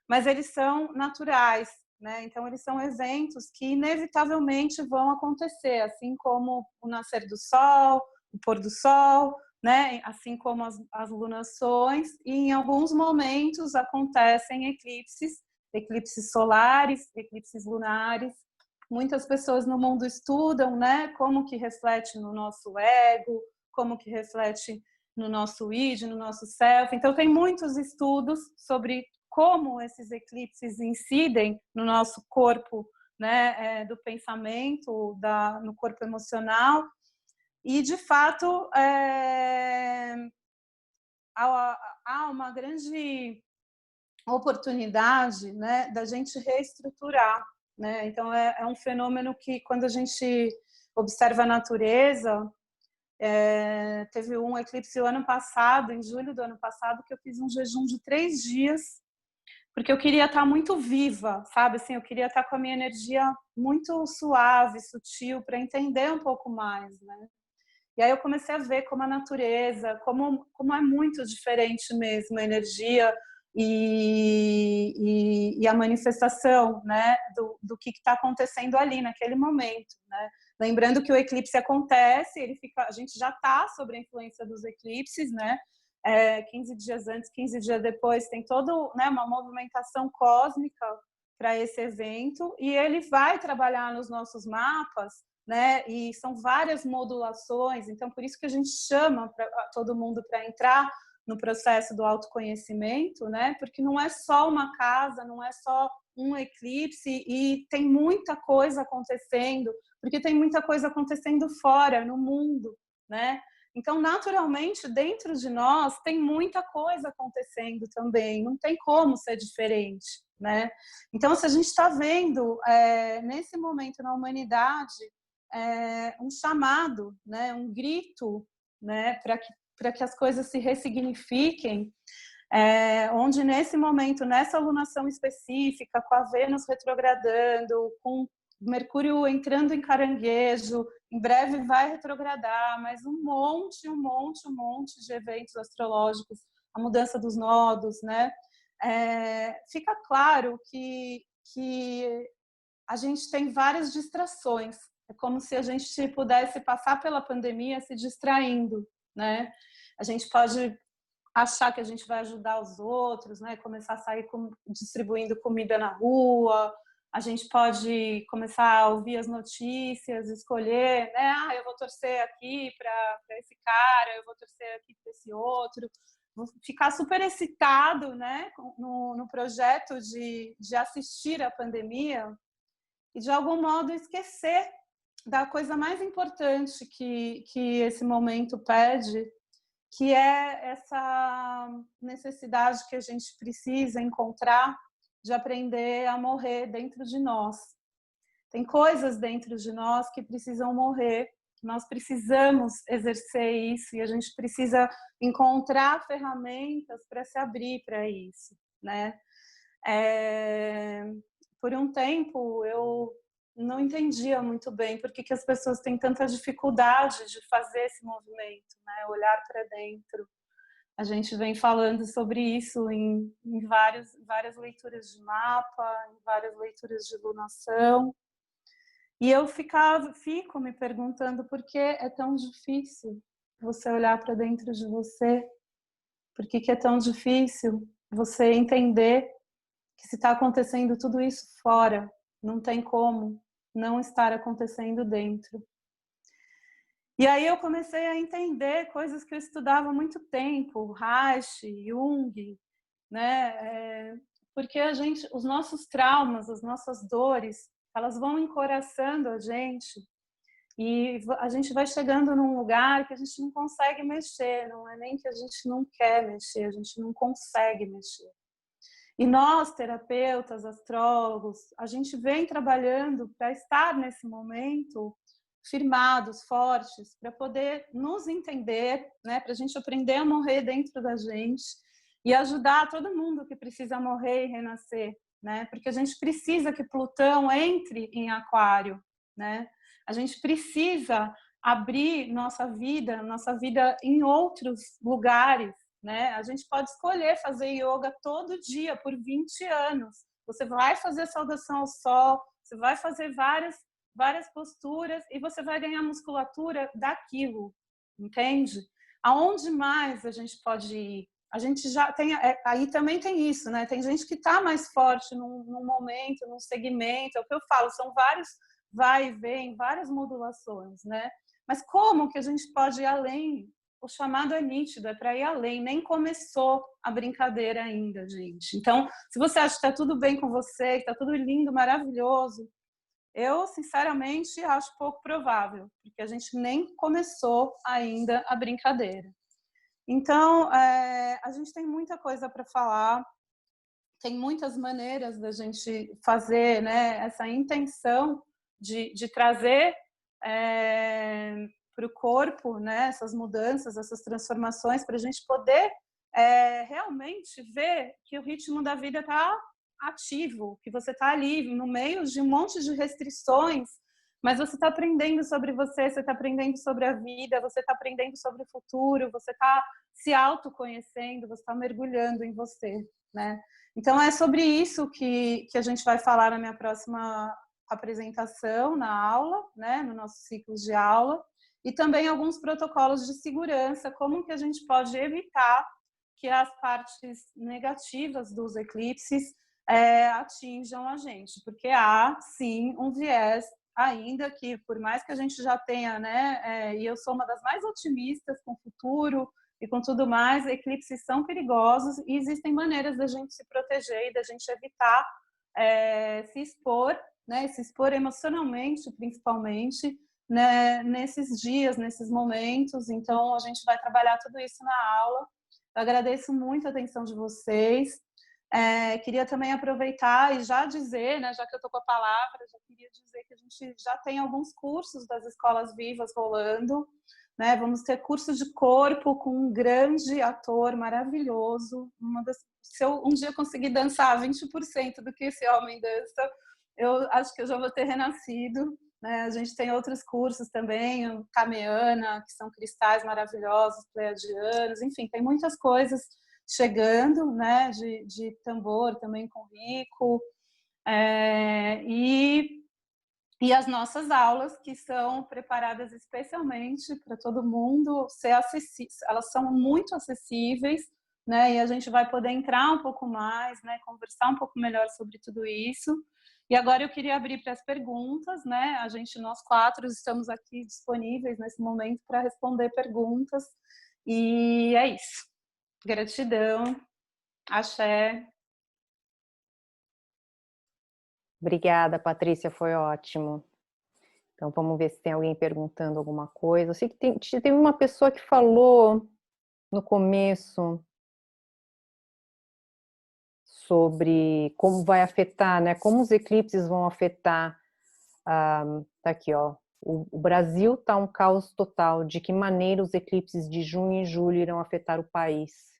mas eles são naturais, né? Então eles são eventos que inevitavelmente vão acontecer, assim como o nascer do sol, o pôr do sol, né? Assim como as lunações, e em alguns momentos acontecem eclipses solares, eclipses lunares. Muitas pessoas no mundo estudam, né, como que reflete no nosso ego, como que reflete no nosso id, no nosso self. Então, tem muitos estudos sobre como esses eclipses incidem no nosso corpo, né, do pensamento, no corpo emocional. E, de fato, há uma grande oportunidade, né, da gente reestruturar, né? Então é um fenômeno que, quando a gente observa a natureza, teve um eclipse o ano passado, em julho do ano passado, que eu fiz um jejum de 3 dias, porque eu queria estar muito viva, sabe? Assim, eu queria estar com a minha energia muito suave, sutil, para entender um pouco mais, né? E aí eu comecei a ver como a natureza, como é muito diferente mesmo a energia e a manifestação, né, do que está acontecendo ali naquele momento, né? Lembrando que o eclipse acontece, a gente já está sob a influência dos eclipses, né? 15 dias antes, 15 dias depois, tem toda, né, uma movimentação cósmica para esse evento, e ele vai trabalhar nos nossos mapas, né? E são várias modulações, então por isso que a gente chama todo mundo para entrar no processo do autoconhecimento, né? Porque não é só uma casa, não é só um eclipse, e tem muita coisa acontecendo, porque tem muita coisa acontecendo fora, no mundo, né? Então, naturalmente, dentro de nós tem muita coisa acontecendo também, não tem como ser diferente, né? Então, se a gente está vendo nesse momento na humanidade um chamado, né, um grito, né, para que as coisas se ressignifiquem, onde nesse momento, nessa alunação específica, com a Vênus retrogradando, com Mercúrio entrando em Caranguejo, em breve vai retrogradar, mas um monte de eventos astrológicos, a mudança dos nodos, né? Fica claro que a gente tem várias distrações. É como se a gente pudesse passar pela pandemia se distraindo, né? A gente pode achar que a gente vai ajudar os outros, né? Começar a sair distribuindo comida na rua. A gente pode começar a ouvir as notícias, escolher, né? Eu vou torcer aqui para esse cara, eu vou torcer aqui para esse outro. Vou ficar super excitado, né? No projeto de assistir a pandemia e, de algum modo, esquecer da coisa mais importante que esse momento pede, que é essa necessidade que a gente precisa encontrar de aprender a morrer dentro de nós. Tem coisas dentro de nós que precisam morrer, nós precisamos exercer isso e a gente precisa encontrar ferramentas para se abrir para isso, né? Por um tempo eu não entendia muito bem por que as pessoas têm tanta dificuldade de fazer esse movimento, né? Olhar para dentro. A gente vem falando sobre isso em várias leituras de mapa, em várias leituras de lunação. E eu fico me perguntando por que é tão difícil você olhar para dentro de você, por que é tão difícil você entender que se está acontecendo tudo isso fora, não tem como não estar acontecendo dentro. E aí eu comecei a entender coisas que eu estudava há muito tempo, Reich, Jung, né? Porque os nossos traumas, as nossas dores, elas vão encoraçando a gente e a gente vai chegando num lugar que a gente não consegue mexer, não é nem que a gente não quer mexer, a gente não consegue mexer. E nós, terapeutas, astrólogos, a gente vem trabalhando para estar nesse momento firmados, fortes, para poder nos entender, né, para a gente aprender a morrer dentro da gente e ajudar todo mundo que precisa morrer e renascer, né? Porque a gente precisa que Plutão entre em Aquário, né? A gente precisa abrir nossa vida em outros lugares, né? A gente pode escolher fazer yoga todo dia por 20 anos. Você vai fazer saudação ao sol, você vai fazer várias posturas e você vai ganhar musculatura daquilo, entende? Aonde mais a gente pode ir? A gente já tem, aí também tem isso, né? Tem gente que está mais forte num momento, num segmento, é o que eu falo, são vários vai e vem, várias modulações, né? Mas como que a gente pode ir além? O chamado é nítido, é para ir além, nem começou a brincadeira ainda, gente. Então, se você acha que está tudo bem com você, que está tudo lindo, maravilhoso, eu, sinceramente, acho pouco provável, porque a gente nem começou ainda a brincadeira. Então, a gente tem muita coisa para falar, tem muitas maneiras da gente fazer, né, essa intenção de trazer para o corpo, né, essas mudanças, essas transformações, para a gente poder realmente ver que o ritmo da vida está ativo, que você está ali no meio de um monte de restrições, mas você está aprendendo sobre você está aprendendo sobre a vida, você está aprendendo sobre o futuro, você está se autoconhecendo, você está mergulhando em você, né? Então é sobre isso que a gente vai falar na minha próxima apresentação, na aula, né, no nosso ciclo de aula, e também alguns protocolos de segurança, como que a gente pode evitar que as partes negativas dos eclipses atinjam a gente, porque há, sim, um viés ainda que, por mais que a gente já tenha, né, e eu sou uma das mais otimistas com o futuro e com tudo mais, eclipses são perigosos e existem maneiras da gente se proteger e da gente evitar se expor, né, se expor emocionalmente, principalmente, né, nesses dias, nesses momentos. Então, a gente vai trabalhar tudo isso na aula. Eu agradeço muito a atenção de vocês. Queria também aproveitar e já dizer, né, já que eu estou com a palavra, já queria dizer que a gente já tem alguns cursos das escolas vivas rolando, né? Vamos ter curso de corpo com um grande ator maravilhoso. Se eu um dia conseguir dançar 20% do que esse homem dança, eu acho que eu já vou ter renascido. Né? A gente tem outros cursos também, o Kameana, que são cristais maravilhosos, pleiadianos, enfim, tem muitas coisas chegando, né, de tambor também com rico, e as nossas aulas, que são preparadas especialmente para todo mundo ser acessíveis, elas são muito acessíveis, né, e a gente vai poder entrar um pouco mais, né, conversar um pouco melhor sobre tudo isso. E agora eu queria abrir para as perguntas, né, nós quatro estamos aqui disponíveis nesse momento para responder perguntas, e é isso. Gratidão, axé. Obrigada, Patrícia, foi ótimo. Então, vamos ver se tem alguém perguntando alguma coisa. Eu sei que teve uma pessoa que falou no começo sobre como vai afetar, né? Como os eclipses vão afetar. Tá aqui, ó. O Brasil está um caos total. De que maneira os eclipses de junho e julho irão afetar o país?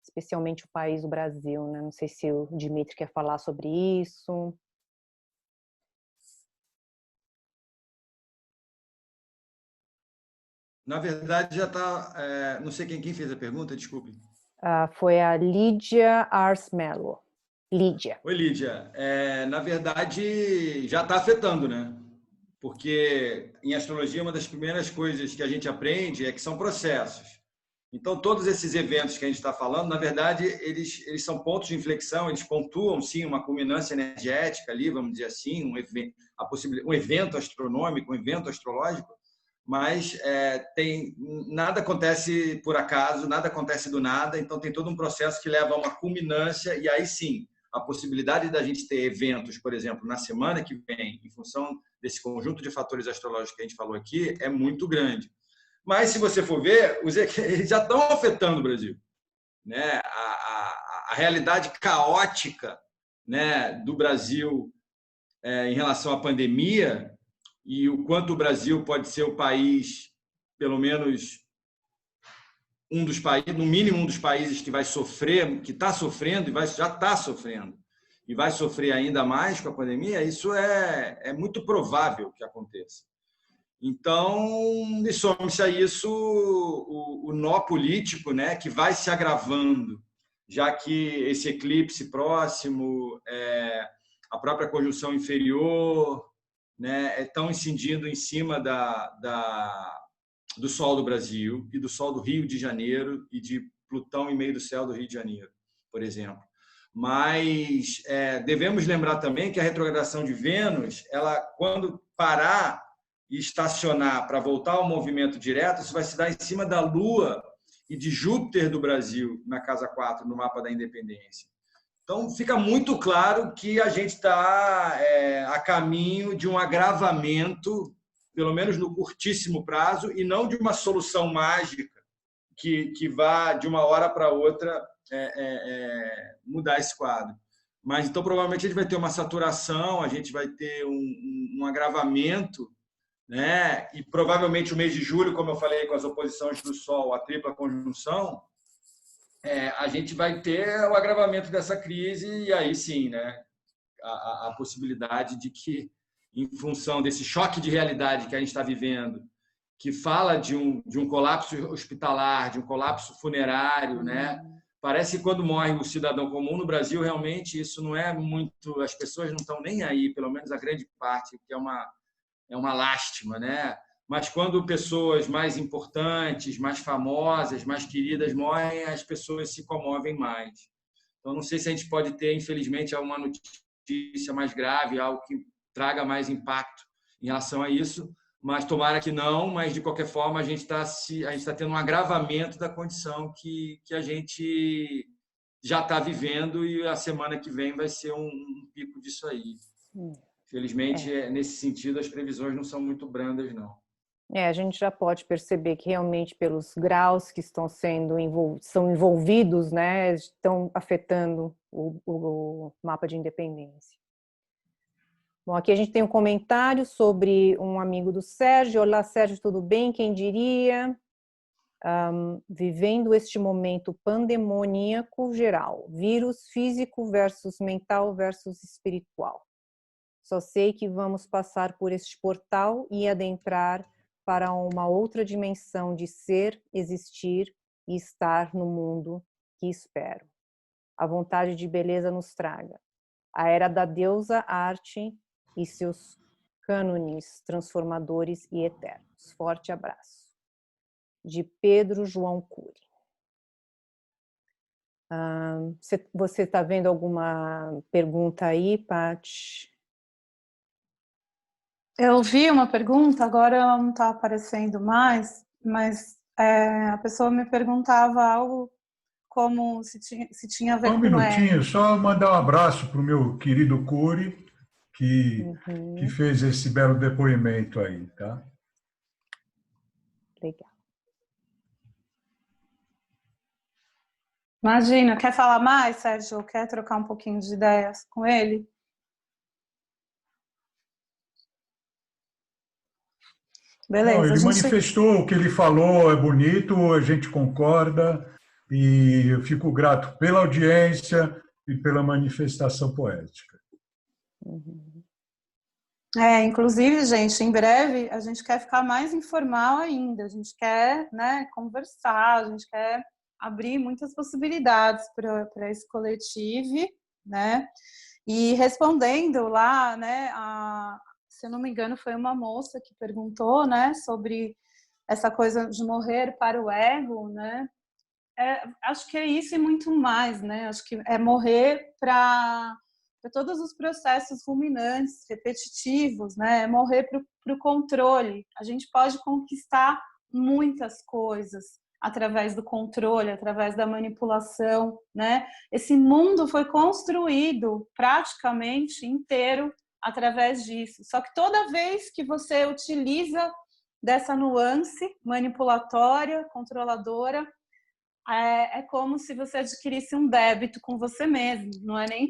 Especialmente o país do Brasil, né? Não sei se o Dmitry quer falar sobre isso. Na verdade, já está... não sei quem fez a pergunta, desculpe. Foi a Lídia Arsmelo. Lídia. Oi, Lídia. Na verdade, já está afetando, né? Porque em astrologia, uma das primeiras coisas que a gente aprende é que são processos. Então, todos esses eventos que a gente está falando, na verdade, eles são pontos de inflexão, eles pontuam, sim, uma culminância energética ali, vamos dizer assim, um evento astronômico, um evento astrológico, mas nada acontece por acaso, nada acontece do nada, então tem todo um processo que leva a uma culminância, e aí sim, a possibilidade da gente ter eventos, por exemplo, na semana que vem, em função desse conjunto de fatores astrológicos que a gente falou aqui, é muito grande. Mas, se você for ver, eles já estão afetando o Brasil. Né? A realidade caótica, né, do Brasil em relação à pandemia e o quanto o Brasil pode ser o país, pelo menos um dos países, no mínimo um dos países que vai sofrer, que está sofrendo e já está sofrendo e vai sofrer ainda mais com a pandemia, isso é muito provável que aconteça. Então, some-se a isso o nó político, né, que vai se agravando, já que esse eclipse próximo, a própria conjunção inferior, né, estão incidindo em cima do Sol do Brasil e do Sol do Rio de Janeiro e de Plutão em meio do céu do Rio de Janeiro, por exemplo. Mas devemos lembrar também que a retrogradação de Vênus, ela, quando parar e estacionar para voltar ao movimento direto, isso vai se dar em cima da Lua e de Júpiter do Brasil, na casa 4, no mapa da independência. Então, fica muito claro que a gente está a caminho de um agravamento, pelo menos no curtíssimo prazo, e não de uma solução mágica que vá, de uma hora para outra, mudar esse quadro. Mas, então, provavelmente, a gente vai ter uma saturação, a gente vai ter um agravamento, né? E provavelmente o mês de julho, como eu falei, com as oposições do Sol, a tripla conjunção, a gente vai ter o agravamento dessa crise e aí sim, né? A possibilidade de que, em função desse choque de realidade que a gente está vivendo, que fala de um colapso hospitalar, de um colapso funerário, né? Parece que quando morre o cidadão comum no Brasil, realmente isso não é muito, as pessoas não estão nem aí, pelo menos a grande parte, que é uma lástima, né? Mas quando pessoas mais importantes, mais famosas, mais queridas morrem, as pessoas se comovem mais. Então, não sei se a gente pode ter, infelizmente, alguma notícia mais grave, algo que traga mais impacto em relação a isso, mas tomara que não, mas de qualquer forma a gente está tendo um agravamento da condição que a gente já está vivendo e a semana que vem vai ser um pico disso aí. Felizmente, nesse sentido, as previsões não são muito brandas, não. A gente já pode perceber que realmente pelos graus que são envolvidos, né, estão afetando o mapa de independência. Bom, aqui a gente tem um comentário sobre um amigo do Sérgio. Olá, Sérgio, tudo bem? Quem diria? Vivendo este momento pandemoníaco geral, vírus físico versus mental versus espiritual. Só sei que vamos passar por este portal e adentrar para uma outra dimensão de ser, existir e estar no mundo que espero. A vontade de beleza nos traga. A era da deusa arte e seus cânones transformadores e eternos. Forte abraço. De Pedro João Cury. Você está vendo alguma pergunta aí, Paty? Eu vi uma pergunta, agora ela não está aparecendo mais, mas a pessoa me perguntava algo como se tinha a ver com Um minutinho, só mandar um abraço para o meu querido Cury, que fez esse belo depoimento aí, tá? Legal. Imagina, quer falar mais, Sérgio? Quer trocar um pouquinho de ideias com ele? Não, Beleza, a ele gente... manifestou o que ele falou, é bonito, a gente concorda, e eu fico grato pela audiência e pela manifestação poética. Uhum. Inclusive, gente, em breve a gente quer ficar mais informal ainda, a gente quer, né, conversar, a gente quer abrir muitas possibilidades para esse coletivo, né? E respondendo lá, né, se eu não me engano, foi uma moça que perguntou, né, sobre essa coisa de morrer para o ego, né? Acho que é isso e muito mais, né? Acho que é morrer para todos os processos ruminantes, repetitivos, né? É morrer para o controle. A gente pode conquistar muitas coisas através do controle, através da manipulação, né? Esse mundo foi construído praticamente inteiro através disso. Só que toda vez que você utiliza dessa nuance manipulatória, controladora, é como se você adquirisse um débito com você mesmo, não é nem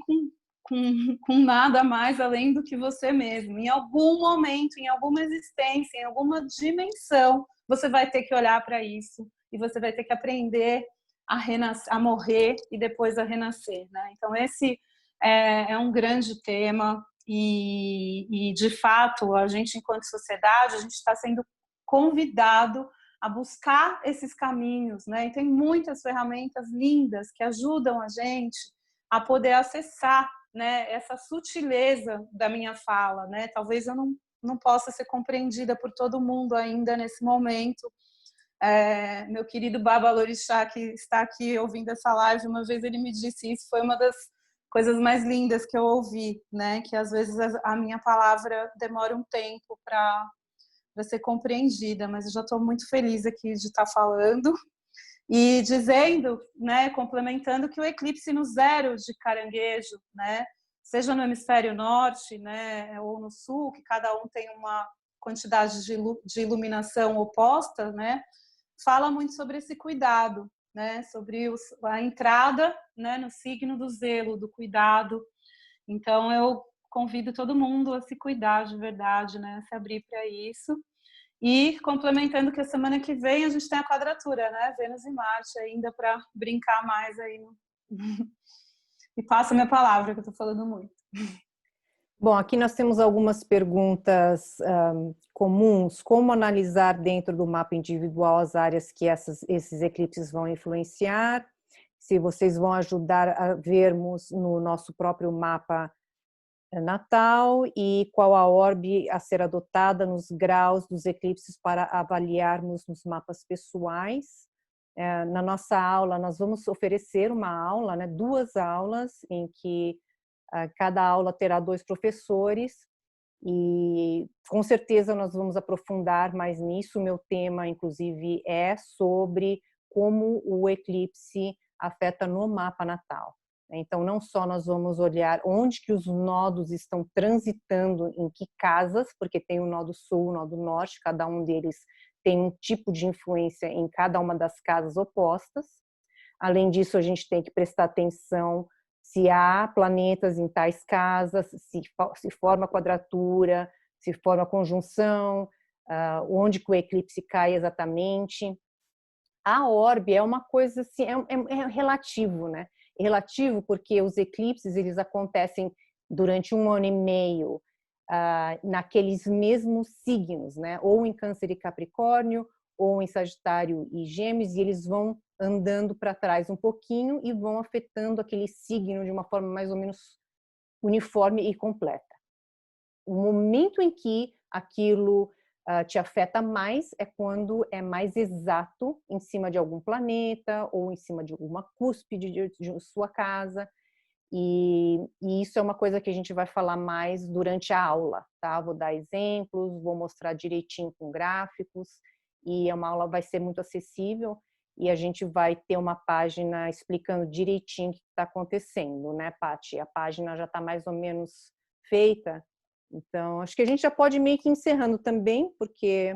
com nada mais além do que você mesmo. Em algum momento, em alguma existência, em alguma dimensão, você vai ter que olhar para isso e você vai ter que aprender a morrer e depois a renascer, né? Então, esse é um grande tema e, de fato, a gente, enquanto sociedade, a gente está sendo convidado a buscar esses caminhos, né? E tem muitas ferramentas lindas que ajudam a gente a poder acessar, né, essa sutileza da minha fala, né? Talvez eu não possa ser compreendida por todo mundo ainda nesse momento. Meu querido Baba Lorixá, que está aqui ouvindo essa live, uma vez ele me disse isso, foi uma das coisas mais lindas que eu ouvi, né? Que às vezes a minha palavra demora um tempo para ser compreendida, mas eu já estou muito feliz aqui de estar falando e dizendo, né, complementando que o eclipse no zero de Caranguejo, né, seja no hemisfério norte, né, ou no sul, que cada um tem uma quantidade de iluminação oposta, né, fala muito sobre esse cuidado, né, sobre a entrada, né, no signo do zelo, do cuidado. Então eu convido todo mundo a se cuidar de verdade, né, a se abrir para isso. E complementando que a semana que vem a gente tem a quadratura, né? Vênus e Marte ainda para brincar mais aí. E passo a minha palavra, que eu estou falando muito. Bom, aqui nós temos algumas perguntas comuns. Como analisar dentro do mapa individual as áreas que esses eclipses vão influenciar? Se vocês vão ajudar a vermos no nosso próprio mapa natal e qual a orbe a ser adotada nos graus dos eclipses para avaliarmos nos mapas pessoais. Na nossa aula, nós vamos oferecer uma aula, né, 2 aulas, em que cada aula terá 2 professores e com certeza nós vamos aprofundar mais nisso. O meu tema, inclusive, é sobre como o eclipse afeta no mapa natal. Então, não só nós vamos olhar onde que os nodos estão transitando, em que casas, porque tem o nodo sul, o nodo norte, cada um deles tem um tipo de influência em cada uma das casas opostas. Além disso, a gente tem que prestar atenção se há planetas em tais casas, se forma quadratura, se forma conjunção, onde que o eclipse cai exatamente. A orbe é uma coisa assim, é relativo, né? É relativo porque os eclipses eles acontecem durante 1 ano e meio naqueles mesmos signos, né? Ou em Câncer e Capricórnio, ou em Sagitário e Gêmeos, e eles vão andando para trás um pouquinho e vão afetando aquele signo de uma forma mais ou menos uniforme e completa. O momento em que aquilo te afeta mais é quando é mais exato em cima de algum planeta ou em cima de alguma cúspide de sua casa. E isso é uma coisa que a gente vai falar mais durante a aula, tá? Vou dar exemplos, vou mostrar direitinho com gráficos, e uma aula vai ser muito acessível e a gente vai ter uma página explicando direitinho o que está acontecendo, né, Paty? A página já está mais ou menos feita, então acho que a gente já pode ir meio que encerrando também, porque...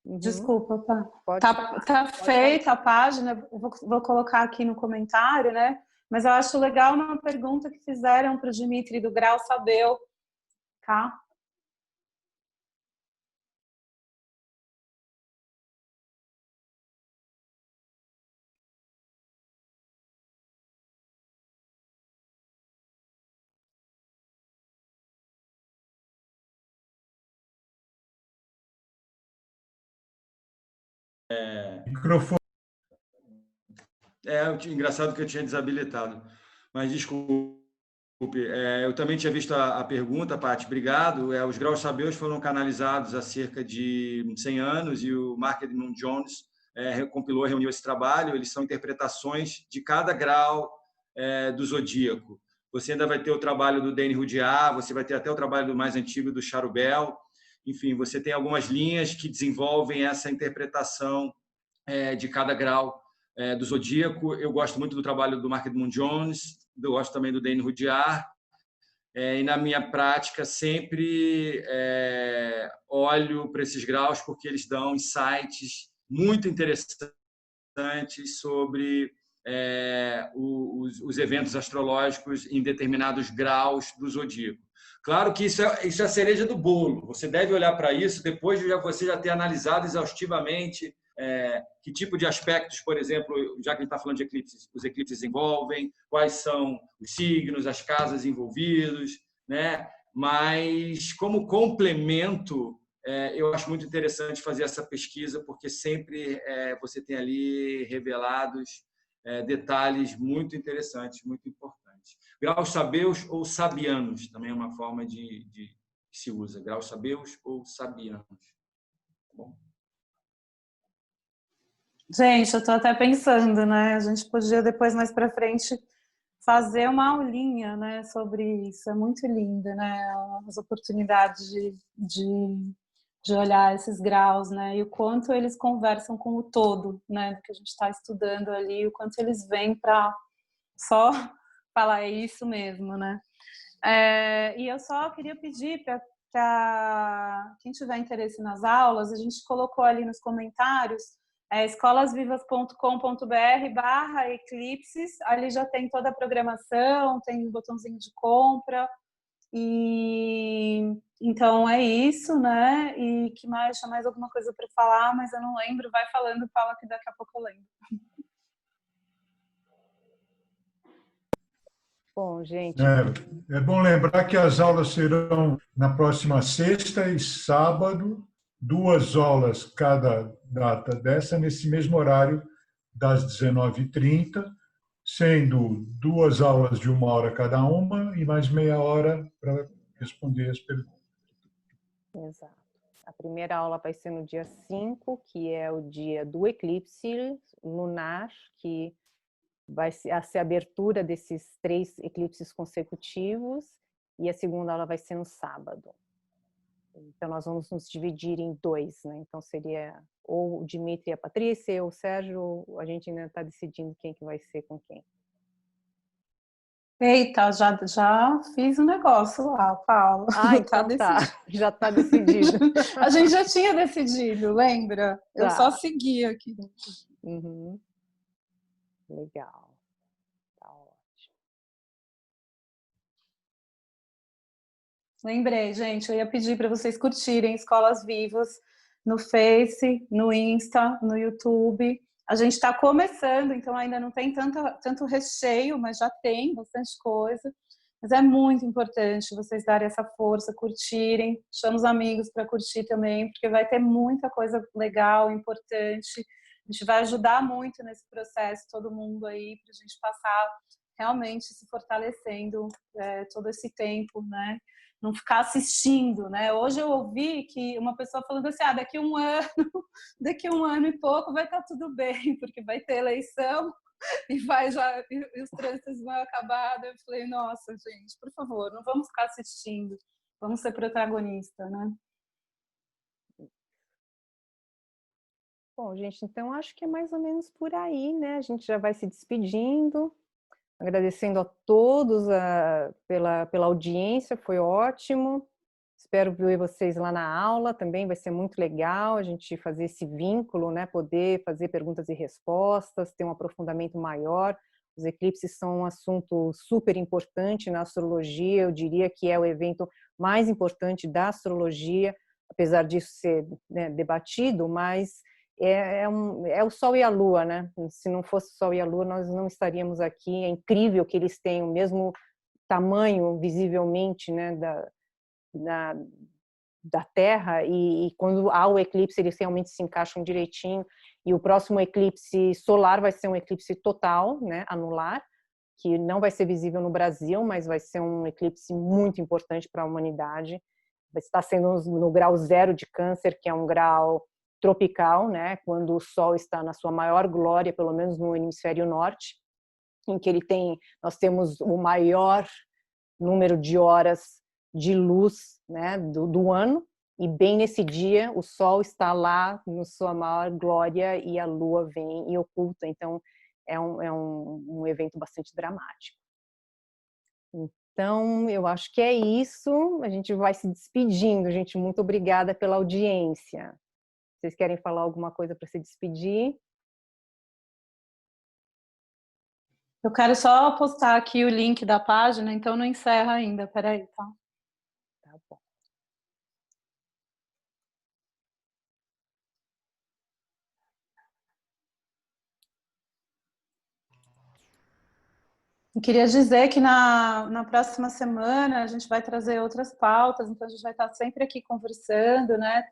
Desculpa, Pode tá feita a página, eu vou colocar aqui no comentário, né? Mas eu acho legal uma pergunta que fizeram para o Dimitri do Grau Sabeu, tá? Microfone. Engraçado que eu tinha desabilitado, mas desculpe. Eu também tinha visto a pergunta, Paty, obrigado. Os graus sabeus foram canalizados há cerca de 100 anos e o Mark Edmund Jones recompilou, reuniu esse trabalho. Eles são interpretações de cada grau do zodíaco. Você ainda vai ter o trabalho do Dane Rudyard, você vai ter até o trabalho do mais antigo do Charubel. Enfim, você tem algumas linhas que desenvolvem essa interpretação de cada grau do zodíaco. Eu gosto muito do trabalho do Mark Edmund Jones, eu gosto também do Dane Rudyard, e na minha prática sempre olho para esses graus porque eles dão insights muito interessantes sobre os eventos astrológicos em determinados graus do zodíaco. Claro que isso é a cereja do bolo. Você deve olhar para isso depois de você já ter analisado exaustivamente que tipo de aspectos, por exemplo, já que a gente está falando de eclipses, os eclipses envolvem, quais são os signos, as casas envolvidos, né? Mas, como complemento, eu acho muito interessante fazer essa pesquisa, porque sempre você tem ali revelados detalhes muito interessantes, muito importantes. Graus sabeus ou sabianos, também é uma forma que se usa. Graus sabeus ou sabianos. Bom. Gente, eu estou até pensando, né? A gente podia depois, mais para frente, fazer uma aulinha, né, sobre isso. É muito lindo, né? As oportunidades de olhar esses graus, né? E o quanto eles conversam com o todo, né? Do que a gente está estudando ali, o quanto eles vêm para só falar é isso mesmo, né? E eu só queria pedir para quem tiver interesse nas aulas, a gente colocou ali nos comentários escolasvivas.com.br/eclipses, ali já tem toda a programação, tem um botãozinho de compra, e então é isso, né? E que mais? Tinha mais alguma coisa para falar, mas eu não lembro. Vai falando, Paula, que daqui a pouco eu lembro. Bom, gente. É bom lembrar que as aulas serão na próxima sexta e sábado, 2 aulas cada data dessa, nesse mesmo horário, das 19h30, sendo 2 aulas de 1 hora cada uma e mais meia hora para responder as perguntas. Exato. A primeira aula vai ser no dia 5, que é o dia do eclipse lunar, que vai ser a abertura desses 3 eclipses consecutivos, e a segunda aula vai ser no sábado. Então, nós vamos nos dividir em 2, né? Então, seria ou o Dimitri e a Patrícia, ou o Sérgio, a gente ainda está decidindo quem que vai ser com quem. Eita, já fiz um negócio lá, Paula. Então tá, já está decidido. A gente já tinha decidido, lembra? Tá. Eu só segui aqui. Uhum. Legal. Tá ótimo. Lembrei, gente, eu ia pedir para vocês curtirem Escolas Vivas no Face, no Insta, no YouTube. A gente está começando, então ainda não tem tanto recheio, mas já tem bastante coisa. Mas é muito importante vocês darem essa força, curtirem. Chama os amigos para curtir também, porque vai ter muita coisa legal, importante. A gente vai ajudar muito nesse processo, todo mundo aí, para a gente passar realmente se fortalecendo todo esse tempo, né? Não ficar assistindo, né? Hoje eu ouvi que uma pessoa falando assim, daqui a 1 ano e pouco vai estar tudo bem, porque vai ter eleição e os trânsitos vão acabar. Eu falei, nossa, gente, por favor, não vamos ficar assistindo, vamos ser protagonista, né? Bom, gente, então acho que é mais ou menos por aí, né? A gente já vai se despedindo, agradecendo a todos pela audiência, foi ótimo. Espero ver vocês lá na aula também, vai ser muito legal a gente fazer esse vínculo, né? Poder fazer perguntas e respostas, ter um aprofundamento maior. Os eclipses são um assunto super importante na astrologia, eu diria que é o evento mais importante da astrologia, apesar disso ser, né, debatido, mas é o Sol e a Lua, né? Se não fosse o Sol e a Lua, nós não estaríamos aqui. É incrível que eles tenham o mesmo tamanho, visivelmente, né, da Terra, e quando há o eclipse, eles realmente se encaixam direitinho. E o próximo eclipse solar vai ser um eclipse total, né, anular, que não vai ser visível no Brasil, mas vai ser um eclipse muito importante para a humanidade. Está sendo no grau 0 de Câncer, que é um grau tropical, né, quando o Sol está na sua maior glória, pelo menos no hemisfério norte, em que nós temos o maior número de horas de luz, né, do ano, e bem nesse dia o Sol está lá na sua maior glória e a Lua vem e oculta, então é um evento bastante dramático. Então, eu acho que é isso, a gente vai se despedindo, gente, muito obrigada pela audiência. Vocês querem falar alguma coisa para se despedir? Eu quero só postar aqui o link da página, então não encerra ainda, peraí, tá? Tá bom. Eu queria dizer que na próxima semana a gente vai trazer outras pautas, então a gente vai estar sempre aqui conversando, né?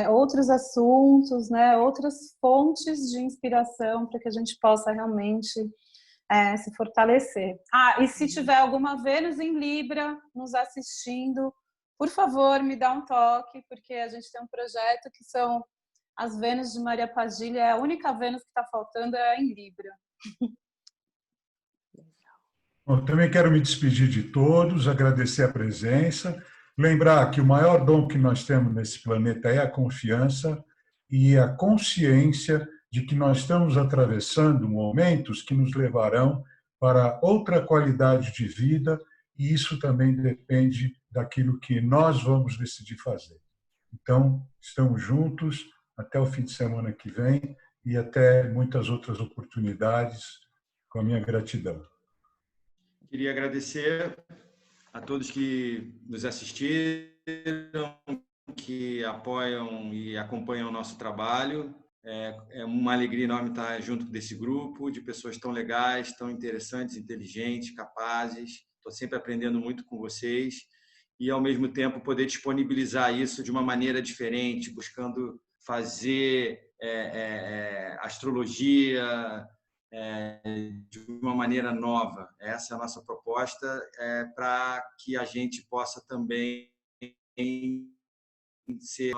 Outros assuntos, né? Outras fontes de inspiração para que a gente possa realmente se fortalecer. E se tiver alguma Vênus em Libra nos assistindo, por favor, me dá um toque, porque a gente tem um projeto que são as Vênus de Maria Padilha, a única Vênus que está faltando é em Libra. Bom, também quero me despedir de todos, agradecer a presença, lembrar que o maior dom que nós temos nesse planeta é a confiança e a consciência de que nós estamos atravessando momentos que nos levarão para outra qualidade de vida, e isso também depende daquilo que nós vamos decidir fazer. Então, estamos juntos até o fim de semana que vem e até muitas outras oportunidades, com a minha gratidão. Queria agradecer a todos que nos assistiram, que apoiam e acompanham o nosso trabalho. É uma alegria enorme estar junto desse grupo de pessoas tão legais, tão interessantes, inteligentes, capazes. Estou sempre aprendendo muito com vocês e, ao mesmo tempo, poder disponibilizar isso de uma maneira diferente, buscando fazer astrologia de uma maneira nova. Essa é a nossa proposta, para que a gente possa também ser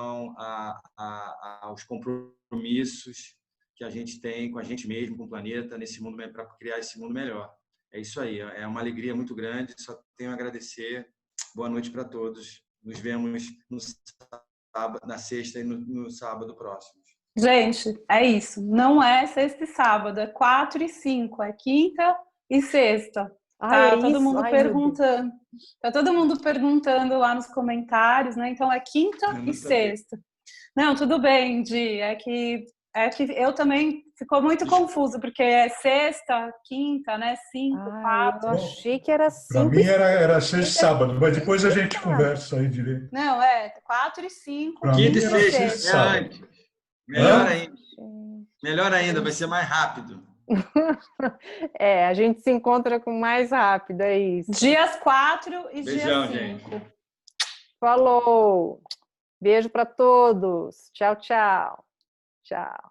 aos compromissos que a gente tem com a gente mesmo, com o planeta, nesse mundo, para criar esse mundo melhor. É isso aí, é uma alegria muito grande, só tenho a agradecer. Boa noite para todos. Nos vemos no sábado, na sexta e no sábado próximo. Gente, é isso. Não é sexta e sábado, é 4 e 5, é quinta e sexta. Tá todo mundo perguntando. Tá todo mundo perguntando lá nos comentários, né? Então é quinta e sexta. Não, tudo bem, Di. É que eu também ficou muito confuso, porque é sexta, quinta, né? 5, 4. Eu achei que era 5. Para mim era sexta e sábado, mas depois a gente conversa aí direito. Não, 4 e 5. Para mim era sexta e sábado. Melhor ainda, vai ser mais rápido. A gente se encontra com mais rápido, é isso. Dias 4 e Beijão, dia 5. Gente. Falou! Beijo para todos. Tchau, tchau. Tchau.